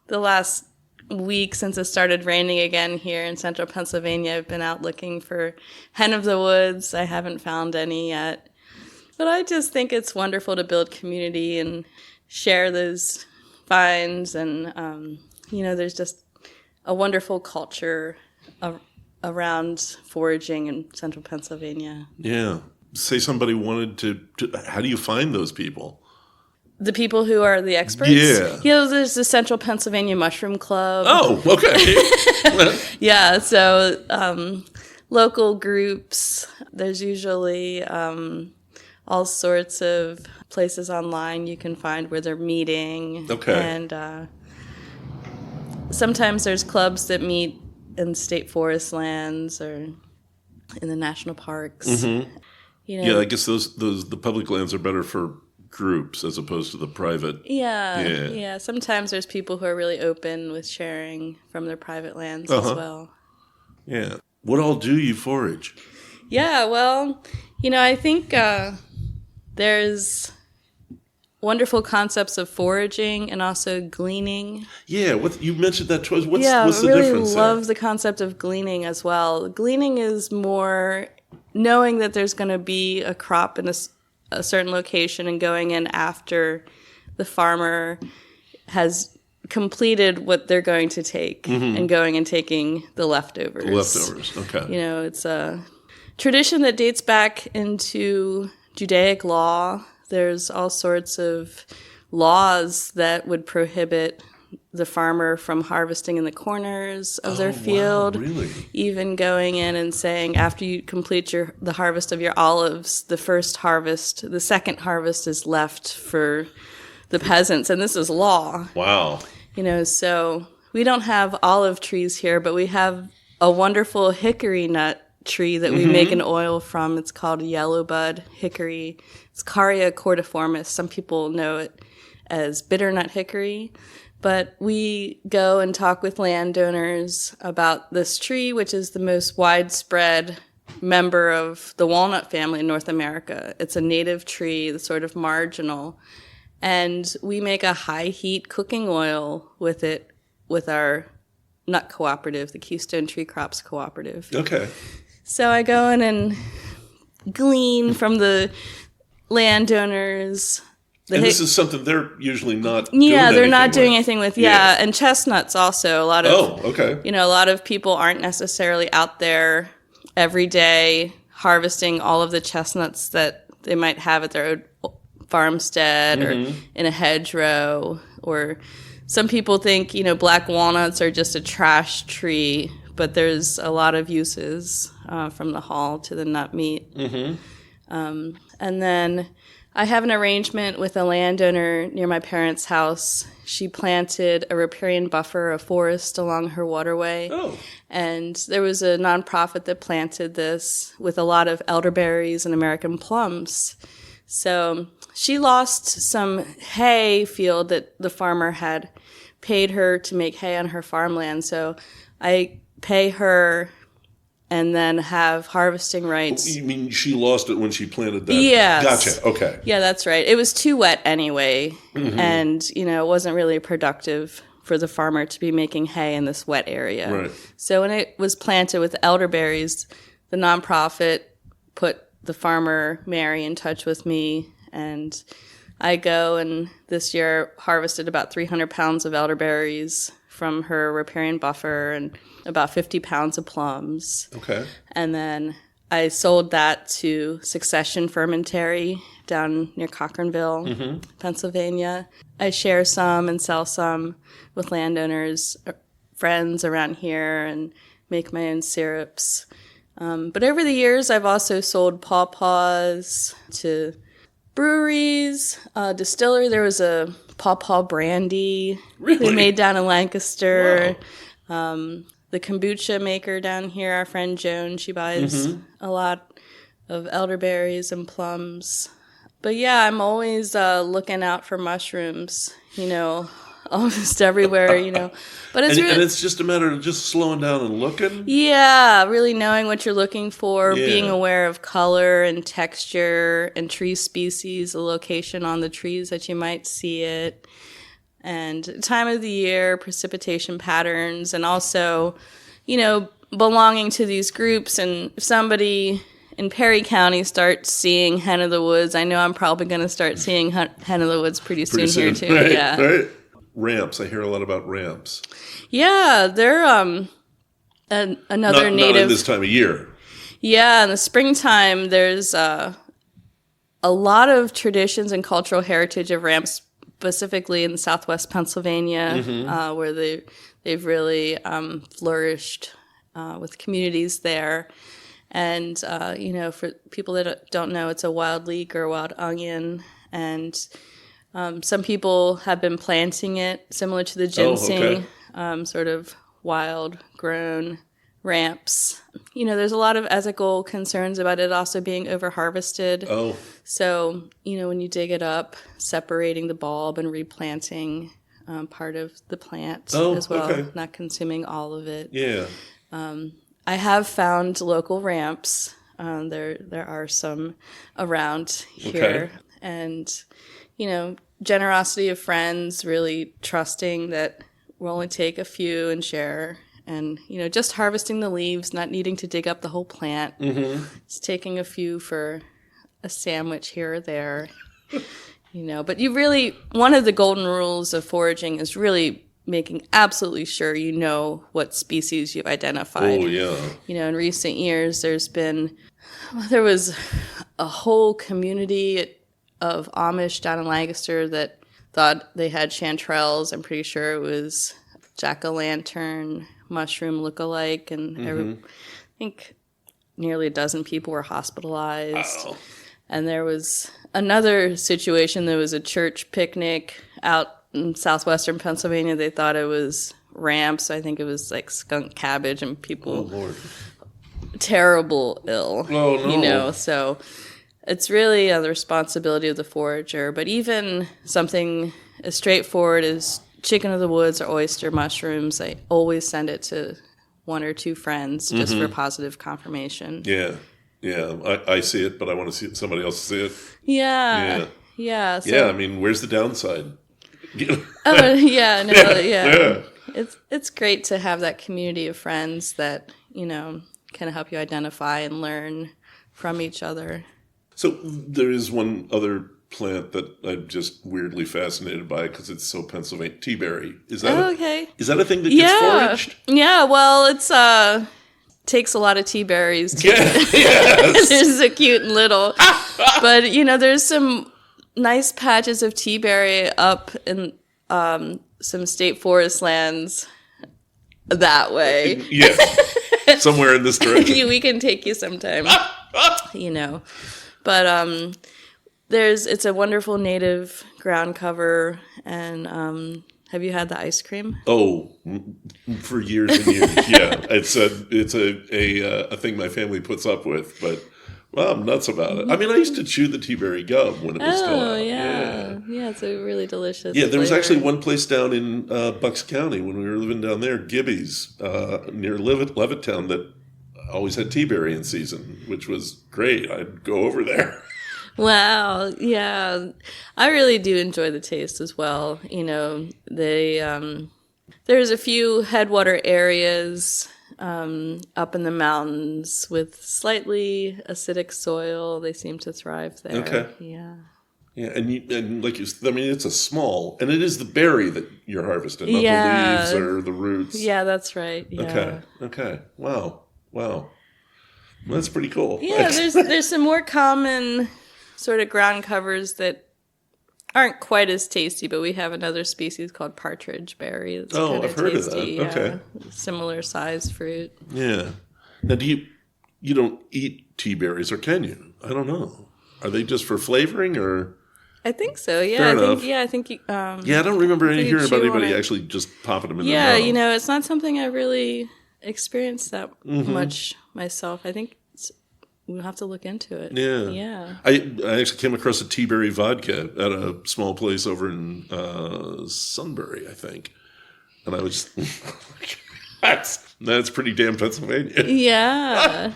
The last week since it started raining again here in central Pennsylvania, I've been out looking for hen of the woods. I haven't found any yet, but I just think it's wonderful to build community and share those finds. And there's just a wonderful culture around foraging in central Pennsylvania. Yeah. Say somebody wanted to how do you find those people? The people who are the experts? Yeah. There's the Central Pennsylvania Mushroom Club. Oh, okay. Yeah, so local groups. There's usually all sorts of places online you can find where they're meeting. Okay. And sometimes there's clubs that meet in state forest lands or in the national parks. Yeah, I guess the public lands are better for groups as opposed to the private. Yeah. Sometimes there's people who are really open with sharing from their private lands as well. Yeah. What all do you forage? Yeah, well, I think there's wonderful concepts of foraging and also gleaning. Yeah, you mentioned that twice. What's the really difference there? love the concept of gleaning as well. Gleaning is more knowing that there's going to be a crop in a certain location and going in after the farmer has completed what they're going to take and going and taking the leftovers. Okay. It's a tradition that dates back into Judaic law. There's all sorts of laws that would prohibit the farmer from harvesting in the corners of their field. Wow, really? Even going in and saying after you complete the harvest of your olives, the second harvest is left for the peasants, and this is law. Wow. So we don't have olive trees here, but we have a wonderful hickory nut tree that we make an oil from. It's called yellow bud hickory. It's Caria cordiformis. Some people know it as bitternut hickory. But we go and talk with landowners about this tree, which is the most widespread member of the walnut family in North America. It's a native tree, the sort of marginal. And we make a high-heat cooking oil with it with our nut cooperative, the Keystone Tree Crops Cooperative. Okay. So I go in and glean from the landowners. This is something they're usually not doing they're not doing anything with. Yeah, and chestnuts also. A lot of, a lot of people aren't necessarily out there every day harvesting all of the chestnuts that they might have at their own farmstead or in a hedgerow. Or some people think, black walnuts are just a trash tree, but there's a lot of uses from the hull to the nut meat. And then I have an arrangement with a landowner near my parents' house. She planted a riparian buffer, a forest along her waterway. Oh. And there was a nonprofit that planted this with a lot of elderberries and American plums. So she lost some hay field that the farmer had paid her to make hay on her farmland. So I pay her and then have harvesting rights. You mean she lost it when she planted that? Yes. Gotcha. Okay. Yeah, that's right. It was too wet anyway, and it wasn't really productive for the farmer to be making hay in this wet area. Right. So when it was planted with elderberries, the nonprofit put the farmer Mary in touch with me, and I go, and this year harvested about 300 pounds of elderberries from her riparian buffer and about 50 pounds of plums. Okay. And then I sold that to Succession Fermentary down near Cochranville, Pennsylvania. I share some and sell some with landowners, friends around here, and make my own syrups. But over the years, I've also sold paws to breweries, distillery. There was a paw brandy they made down in Lancaster. Wow. The kombucha maker down here, our friend Joan, she buys a lot of elderberries and plums. But yeah, I'm always looking out for mushrooms, almost everywhere, But it's and it's just a matter of just slowing down and looking? Yeah, really knowing what you're looking for, Yeah. being aware of color and texture and tree species, the location on the trees that you might see it, and time of the year, precipitation patterns, and also, belonging to these groups. And if somebody in Perry County starts seeing hen of the woods, I know I'm probably going to start seeing hen of the woods pretty soon here too. Right, yeah. Right. Ramps. I hear a lot about ramps. Yeah, they're another Not native. in this time of year. Yeah, in the springtime, there's a lot of traditions and cultural heritage of ramps, specifically in southwest Pennsylvania, where they've really flourished with communities there. And, for people that don't know, it's a wild leek or wild onion. And some people have been planting it, similar to the ginseng, sort of wild-grown ramps. There's a lot of ethical concerns about it also being over-harvested. Oh. So, when you dig it up, separating the bulb and replanting part of the plant as well, not consuming all of it. Yeah. I have found local ramps. There are some around here. And, generosity of friends, really trusting that we'll only take a few and share. And, just harvesting the leaves, not needing to dig up the whole plant. Just taking a few for a sandwich here or there. But one of the golden rules of foraging is really making absolutely sure you know what species you've identified. Oh, yeah. In recent years, there was a whole community of Amish down in Lancaster that thought they had chanterelles. I'm pretty sure it was jack-o'-lantern, mushroom look-alike, and I think nearly a dozen people were hospitalized. Wow. And there was another situation. There was a church picnic out in southwestern Pennsylvania. They thought it was ramps. I think it was like skunk cabbage, and people terrible ill. Oh, no. So it's really the responsibility of the forager. But even something as straightforward as chicken of the woods or oyster mushrooms, I always send it to one or two friends just for positive confirmation. Yeah. Yeah. I see it, but I want to see somebody else see it. Yeah. So, I mean, where's the downside? It's great to have that community of friends that, can help you identify and learn from each other. So there is one other plant that I'm just weirdly fascinated by because it's so Pennsylvania. Teaberry. Is that is that a thing that gets foraged? Yeah, well, it's takes a lot of tea berries. Yes. There's a cute and little. But, there's some nice patches of tea berry up in some state forest lands that way. Yeah. Somewhere in this direction. We can take you sometime. But it's a wonderful native ground cover. And have you had the ice cream? Oh, for years and years. Yeah. It's a thing my family puts up with, but well, I'm nuts about it. I mean, I used to chew the teaberry gum when it was still out. Yeah, it's a really delicious Yeah, there was flavor. actually one place down in Bucks County when we were living down there, Gibby's, near Levittown, that always had teaberry in season, which was great. I'd go over there. Wow, yeah. I really do enjoy the taste as well. There's a few headwater areas up in the mountains with slightly acidic soil. They seem to thrive there. Okay. Yeah. Yeah, and like it's a small, and it is the berry that you're harvesting, not the leaves or the roots. Yeah, that's right. Yeah. Okay. Wow. Well, that's pretty cool. Yeah, there's some more common sort of ground covers that aren't quite as tasty, but we have another species called partridge berry. That's I've heard of that. Yeah. Okay. Similar size fruit. Yeah. Now, you don't eat tea berries, or can you? I don't know. Are they just for flavoring, or? I think so. Yeah. Fair enough. I think. I don't remember hearing about anybody it. actually just popping them in their mouth. Yeah, it's not something I really experienced that much myself. I think we'll have to look into it. Yeah. Yeah. I actually came across a teaberry vodka at a small place over in Sunbury, I think. And I was that's pretty damn Pennsylvania. Yeah.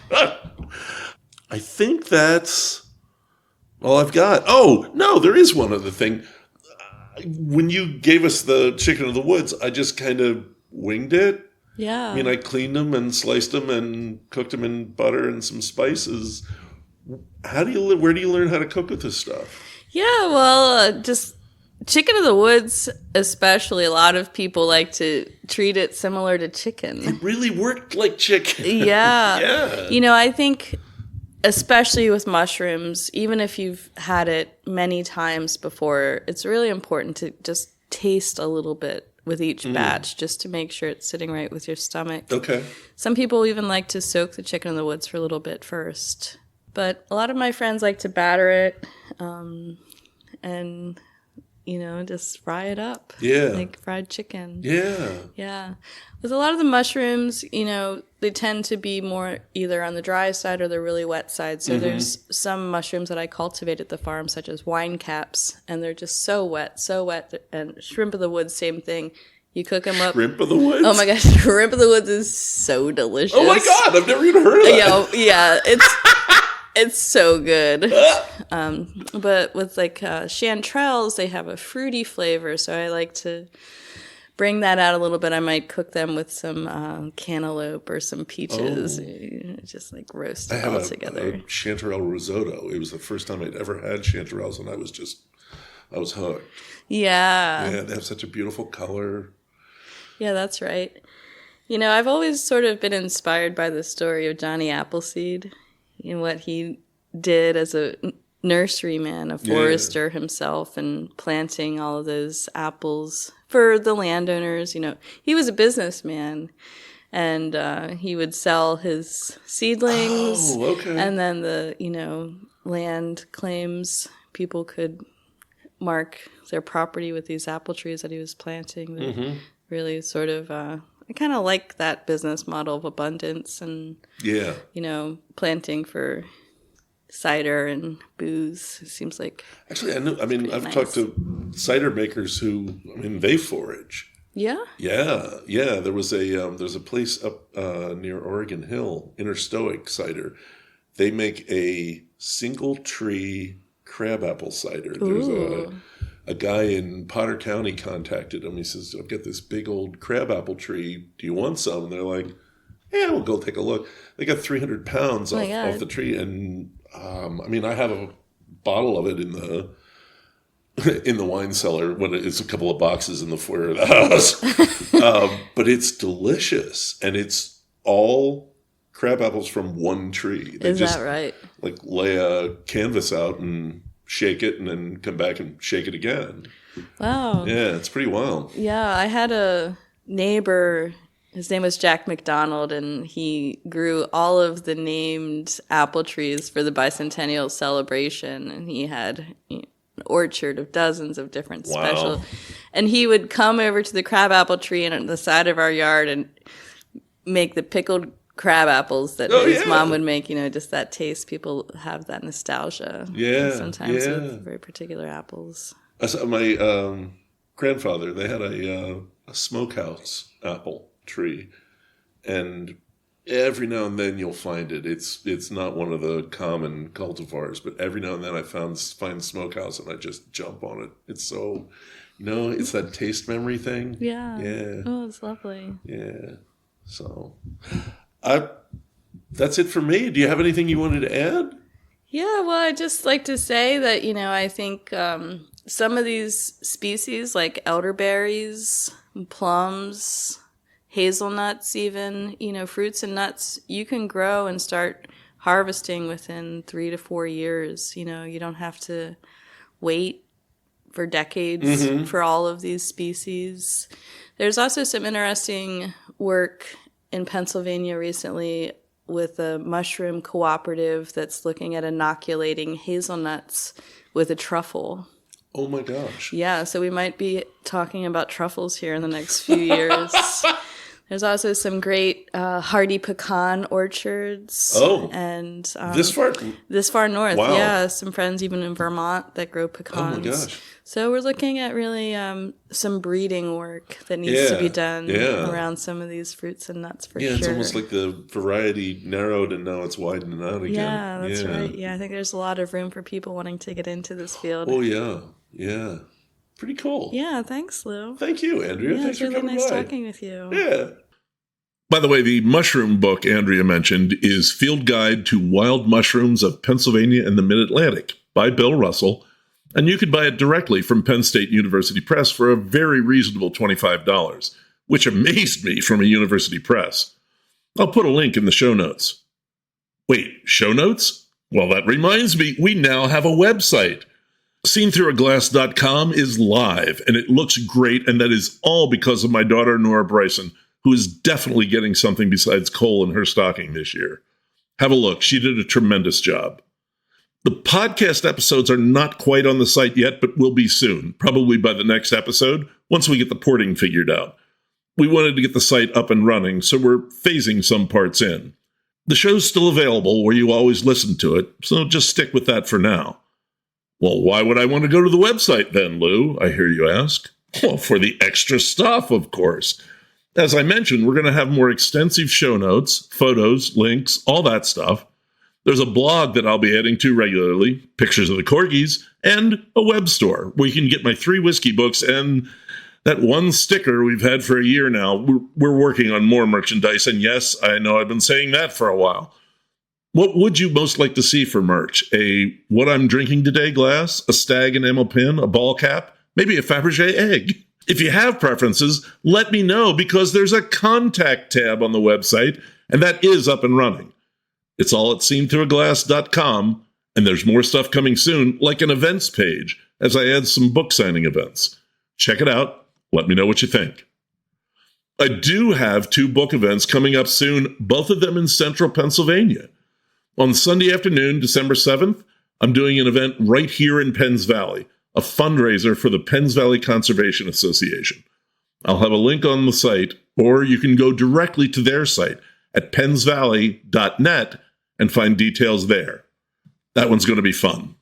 I think that's all I've got. Oh, no, there is one other thing. When you gave us the chicken of the woods, I just kind of winged it. Yeah. I mean, I cleaned them and sliced them and cooked them in butter and some spices. Where do you learn how to cook with this stuff? Yeah, well, just chicken of the woods, especially, a lot of people like to treat it similar to chicken. It really worked like chicken. Yeah. Yeah. I think especially with mushrooms, even if you've had it many times before, it's really important to just taste a little bit with each batch just to make sure it's sitting right with your stomach. Okay. Some people even like to soak the chicken in the woods for a little bit first. But a lot of my friends like to batter it and, just fry it up. Yeah. Like fried chicken. Yeah. Yeah. With a lot of the mushrooms, they tend to be more either on the dry side or the really wet side. So there's some mushrooms that I cultivate at the farm, such as wine caps, and they're just so wet. And shrimp of the woods, same thing. You cook them up. Shrimp of the woods? Oh my gosh, shrimp of the woods is so delicious. Oh my God, I've never even heard of that. Yeah, it's so good. But with chanterelles, they have a fruity flavor, so I like to bring that out a little bit. I might cook them with some cantaloupe or some peaches. Just roast it all together. I had a chanterelle risotto. It was the first time I'd ever had chanterelles, and I was hooked. Yeah. Yeah, they have such a beautiful color. Yeah, that's right. I've always sort of been inspired by the story of Johnny Appleseed and what he did as a nurseryman, a forester himself, and planting all of those apples for the landowners. He was a businessman, and he would sell his seedlings. Oh, okay. And then the land claims, people could mark their property with these apple trees that he was planting. That really sort of I kind of like that business model of abundance and planting for cider and booze. It seems like actually I've talked to cider makers who they forage. Yeah. There was there's a place up near Oregon Hill, Interstoic Cider. They make a single tree crabapple cider. There's a guy in Potter County contacted him. He says, I've got this big old crabapple tree. Do you want some? And they're like, yeah, we'll go take a look. They got 300 pounds off the tree. And I have a bottle of it in the wine cellar when it's a couple of boxes in the foyer of the house. But it's delicious. And it's all crab apples from one tree. They that right? Lay a canvas out and shake it and then come back and shake it again. Wow. Yeah, it's pretty wild. Yeah, I had a neighbor, his name was Jack McDonald, and he grew all of the named apple trees for the bicentennial celebration, and he had an orchard of dozens of different special. And he would come over to the crabapple tree on the side of our yard and make the pickled crab apples that his mom would make, just that taste. People have that nostalgia. Yeah. Sometimes with very particular apples. My grandfather, they had a smokehouse apple tree, and every now and then you'll find it. It's not one of the common cultivars, but every now and then I find smokehouse and I just jump on it. It's so, it's that taste memory thing. Yeah. Yeah. Oh, it's lovely. Yeah. So that's it for me. Do you have anything you wanted to add? Yeah, well, I'd just like to say that, I think some of these species, like elderberries, plums, hazelnuts even, fruits and nuts, you can grow and start harvesting within 3 to 4 years. You don't have to wait for decades for all of these species. There's also some interesting work in Pennsylvania recently with a mushroom cooperative that's looking at inoculating hazelnuts with a truffle. Oh my gosh. Yeah, so we might be talking about truffles here in the next few years. There's also some great hardy pecan orchards. Oh, and this far north. Wow. Yeah, some friends even in Vermont that grow pecans. Oh my gosh. So we're looking at really some breeding work that needs to be done around some of these fruits and nuts for sure. Yeah, it's almost like the variety narrowed and now it's widening out again. Yeah, that's right. Yeah, I think there's a lot of room for people wanting to get into this field. Oh, yeah. Yeah. Pretty cool. Yeah, thanks, Lou. Thank you, Andrea. Yeah, Thanks it's really for coming nice by. talking with you. Yeah. By the way, the mushroom book Andrea mentioned is Field Guide to Wild Mushrooms of Pennsylvania and the Mid-Atlantic by Bill Russell, and you could buy it directly from Penn State University Press for a very reasonable $25, which amazed me from a university press. I'll put a link in the show notes. Wait, show notes? Well, that reminds me, we now have a website. SeenThroughAGlass.com is live, and it looks great, and that is all because of my daughter, Nora Bryson, who is definitely getting something besides coal in her stocking this year. Have a look. She did a tremendous job. The podcast episodes are not quite on the site yet, but will be soon, probably by the next episode, once we get the porting figured out. We wanted to get the site up and running, so we're phasing some parts in. The show's still available where you always listen to it, so just stick with that for now. Well, why would I want to go to the website then, Lou? I hear you ask. Well, for the extra stuff, of course. As I mentioned, we're going to have more extensive show notes, photos, links, all that stuff. There's a blog that I'll be adding to regularly, pictures of the corgis, and a web store where you can get my 3 whiskey books and that one sticker we've had for a year now. We're working on more merchandise, and yes, I know I've been saying that for a while. What would you most like to see for merch? A What I'm Drinking Today glass, a stag enamel pin, a ball cap, maybe a Fabergé egg? If you have preferences, let me know because there's a contact tab on the website, and that is up and running. It's all at SeenThroughAGlass.com, and there's more stuff coming soon, like an events page, as I add some book signing events. Check it out. Let me know what you think. I do have 2 book events coming up soon, both of them in central Pennsylvania. On Sunday afternoon, December 7th, I'm doing an event right here in Penns Valley, a fundraiser for the Penns Valley Conservation Association. I'll have a link on the site, or you can go directly to their site at pennsvalley.net and find details there. That one's going to be fun.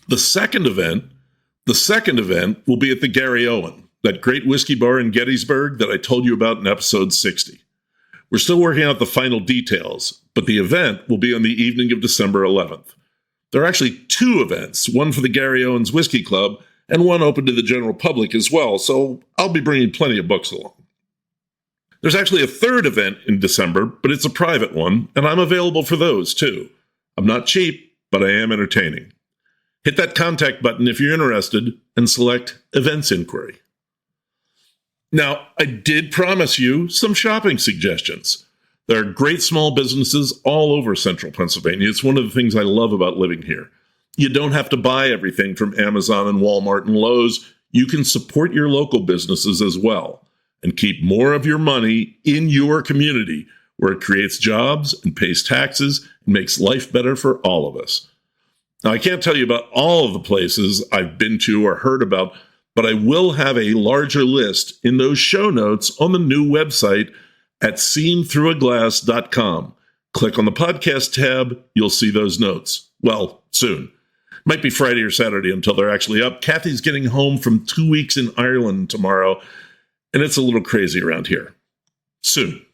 The second event will be at the Gary Owen, that great whiskey bar in Gettysburg that I told you about in episode 60. We're still working out the final details, but the event will be on the evening of December 11th. There are actually 2 events, one for the Gary Owens Whiskey Club and one open to the general public as well, so I'll be bringing plenty of books along. There's actually a 3rd event in December, but it's a private one, and I'm available for those too. I'm not cheap, but I am entertaining. Hit that contact button if you're interested and select Events Inquiry. Now, I did promise you some shopping suggestions. There are great small businesses all over central Pennsylvania. It's one of the things I love about living here. You don't have to buy everything from Amazon and Walmart and Lowe's. You can support your local businesses as well and keep more of your money in your community where it creates jobs and pays taxes and makes life better for all of us. Now, I can't tell you about all of the places I've been to or heard about, but I will have a larger list in those show notes on the new website at SeenThroughAGlass.com. Click on the podcast tab, you'll see those notes. Well, soon. Might be Friday or Saturday until they're actually up. Kathy's getting home from 2 weeks in Ireland tomorrow, and it's a little crazy around here. Soon.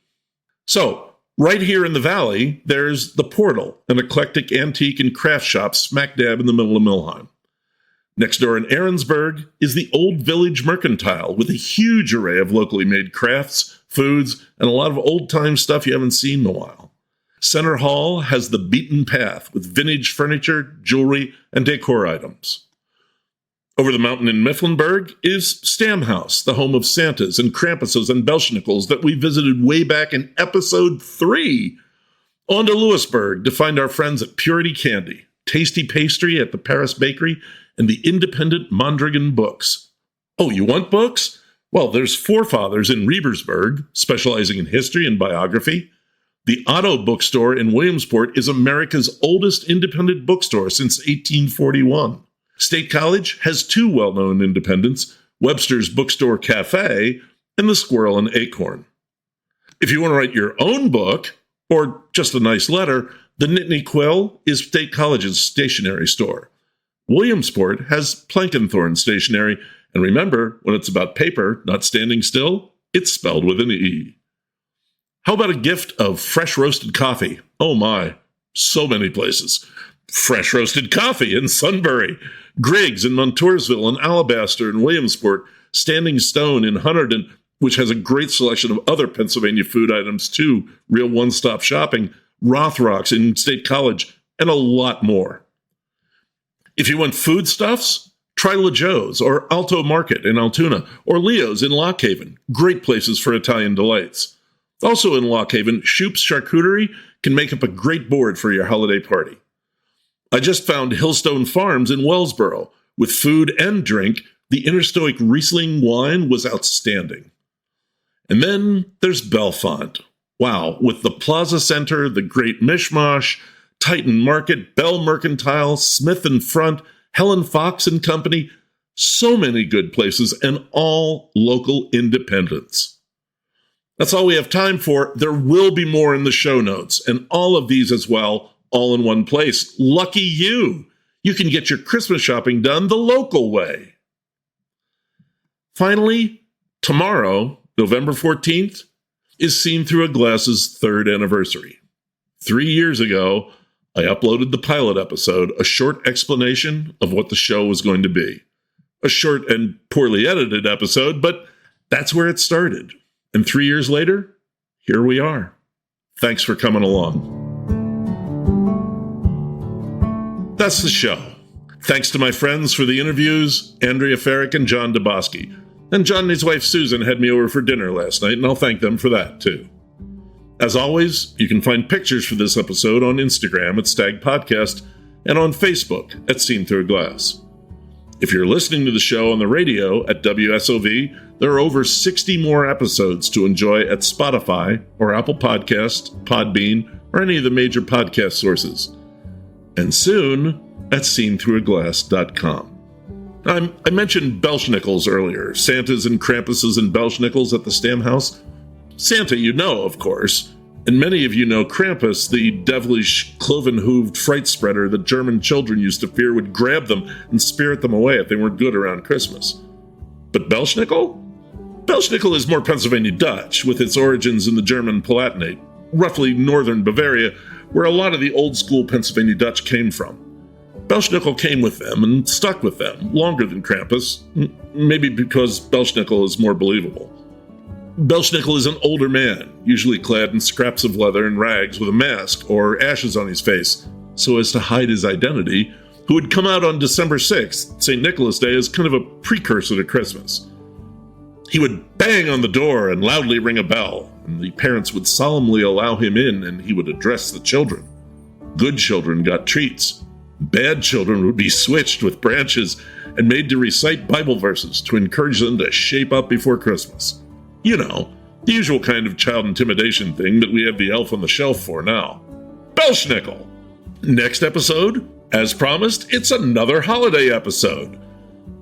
So, right here in the valley, there's The Portal, an eclectic antique and craft shop smack dab in the middle of Millheim. Next door in Aaronsburg is the Old Village Mercantile with a huge array of locally made crafts, foods, and a lot of old-time stuff you haven't seen in a while. Center Hall has the beaten path with vintage furniture, jewelry, and decor items. Over the mountain in Mifflinburg is Stamhouse, the home of Santas and Krampuses and Belschnickels that we visited way back in episode 3. On to Lewisburg to find our friends at Purity Candy, Tasty Pastry at the Paris Bakery, and the independent Mondrigan Books. Oh, you want books? Well, there's Forefathers in Rebersburg, specializing in history and biography. The Otto Bookstore in Williamsport is America's oldest independent bookstore since 1841. State College has 2 well-known independents, Webster's Bookstore Cafe and the Squirrel and Acorn. If you want to write your own book, or just a nice letter, the Nittany Quill is State College's stationery store. Williamsport has Plankenthorne Stationery, and remember, when it's about paper not standing still, it's spelled with an E. How about a gift of fresh roasted coffee? Oh my, so many places. Fresh roasted coffee in Sunbury, Griggs in Montoursville and Alabaster in Williamsport, Standing Stone in Hunterdon, which has a great selection of other Pennsylvania food items too, real one-stop shopping, Rothrocks in State College, and a lot more. If you want foodstuffs, try La Joe's or Alto Market in Altoona or Leo's in Lock Haven, great places for Italian delights. Also in Lock Haven, Shoup's Charcuterie can make up a great board for your holiday party. I just found Hillstone Farms in Wellsboro. With food and drink, the Interstoic Riesling wine was outstanding. And then there's Bellefonte. Wow, with the Plaza Center, the Great Mishmash, Titan Market, Bell Mercantile, Smith and Front, Helen Fox and Company, so many good places and all local independents. That's all we have time for. There will be more in the show notes, and all of these as well, all in one place. Lucky you! You can get your Christmas shopping done the local way. Finally, tomorrow, November 14th, is Seen Through a Glass's 3rd anniversary. 3 years ago, I uploaded the pilot episode, a short explanation of what the show was going to be. A short and poorly edited episode, but that's where it started. And 3 years later, here we are. Thanks for coming along. That's the show. Thanks to my friends for the interviews, Andrea Ferich and John Dubosky. And John and his wife Susan had me over for dinner last night, and I'll thank them for that, too. As always, you can find pictures for this episode on Instagram at Stag Podcast and on Facebook at Seen Through a Glass. If you're listening to the show on the radio at WSOV, there are over 60 more episodes to enjoy at Spotify or Apple Podcasts, Podbean, or any of the major podcast sources. And soon at SeenThroughAGlass.com. I mentioned Belschnickels earlier, Santas and Krampuses and Belschnickels at the Stamhouse. Santa you know, of course, and many of you know Krampus, the devilish, cloven-hooved fright spreader that German children used to fear would grab them and spirit them away if they weren't good around Christmas. But Belschnickel? Belschnickel is more Pennsylvania Dutch, with its origins in the German Palatinate, roughly northern Bavaria, where a lot of the old-school Pennsylvania Dutch came from. Belschnickel came with them and stuck with them longer than Krampus, maybe because Belschnickel is more believable. Belschnickel is an older man, usually clad in scraps of leather and rags with a mask or ashes on his face, so as to hide his identity, who would come out on December 6th, St. Nicholas Day, as kind of a precursor to Christmas. He would bang on the door and loudly ring a bell, and the parents would solemnly allow him in, and he would address the children. Good children got treats. Bad children would be switched with branches and made to recite Bible verses to encourage them to shape up before Christmas. You know, the usual kind of child intimidation thing that we have the elf on the shelf for now. Belschnickel! Next episode, as promised, it's another holiday episode.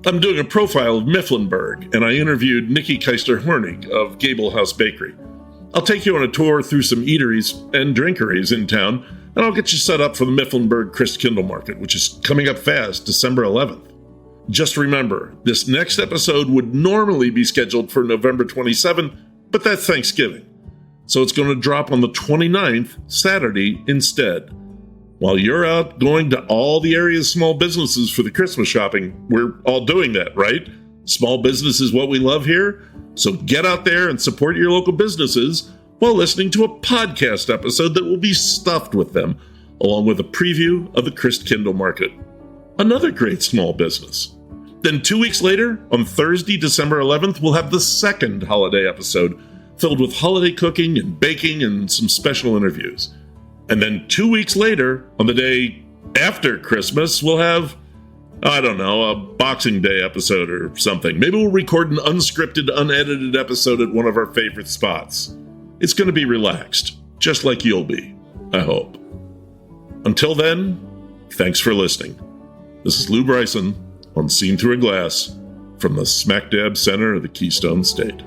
I'm doing a profile of Mifflinburg, and I interviewed Nikki Keister-Hornig of Gable House Bakery. I'll take you on a tour through some eateries and drinkeries in town, and I'll get you set up for the Mifflinburg Christkindl Market, which is coming up fast, December 11th. Just remember, this next episode would normally be scheduled for November 27th, but that's Thanksgiving. So it's going to drop on the 29th, Saturday, instead. While you're out going to all the area's small businesses for the Christmas shopping, we're all doing that, right? Small business is what we love here, so get out there and support your local businesses while listening to a podcast episode that will be stuffed with them, along with a preview of the Christkindl Market. Another great small business. Then 2 weeks later, on Thursday, December 11th, we'll have the second holiday episode, filled with holiday cooking and baking and some special interviews. And then 2 weeks later, on the day after Christmas, we'll have, I don't know, a Boxing Day episode or something. Maybe we'll record an unscripted, unedited episode at one of our favorite spots. It's going to be relaxed, just like you'll be, I hope. Until then, thanks for listening. This is Lou Bryson on Seen Through a Glass from the smack dab center of the Keystone State.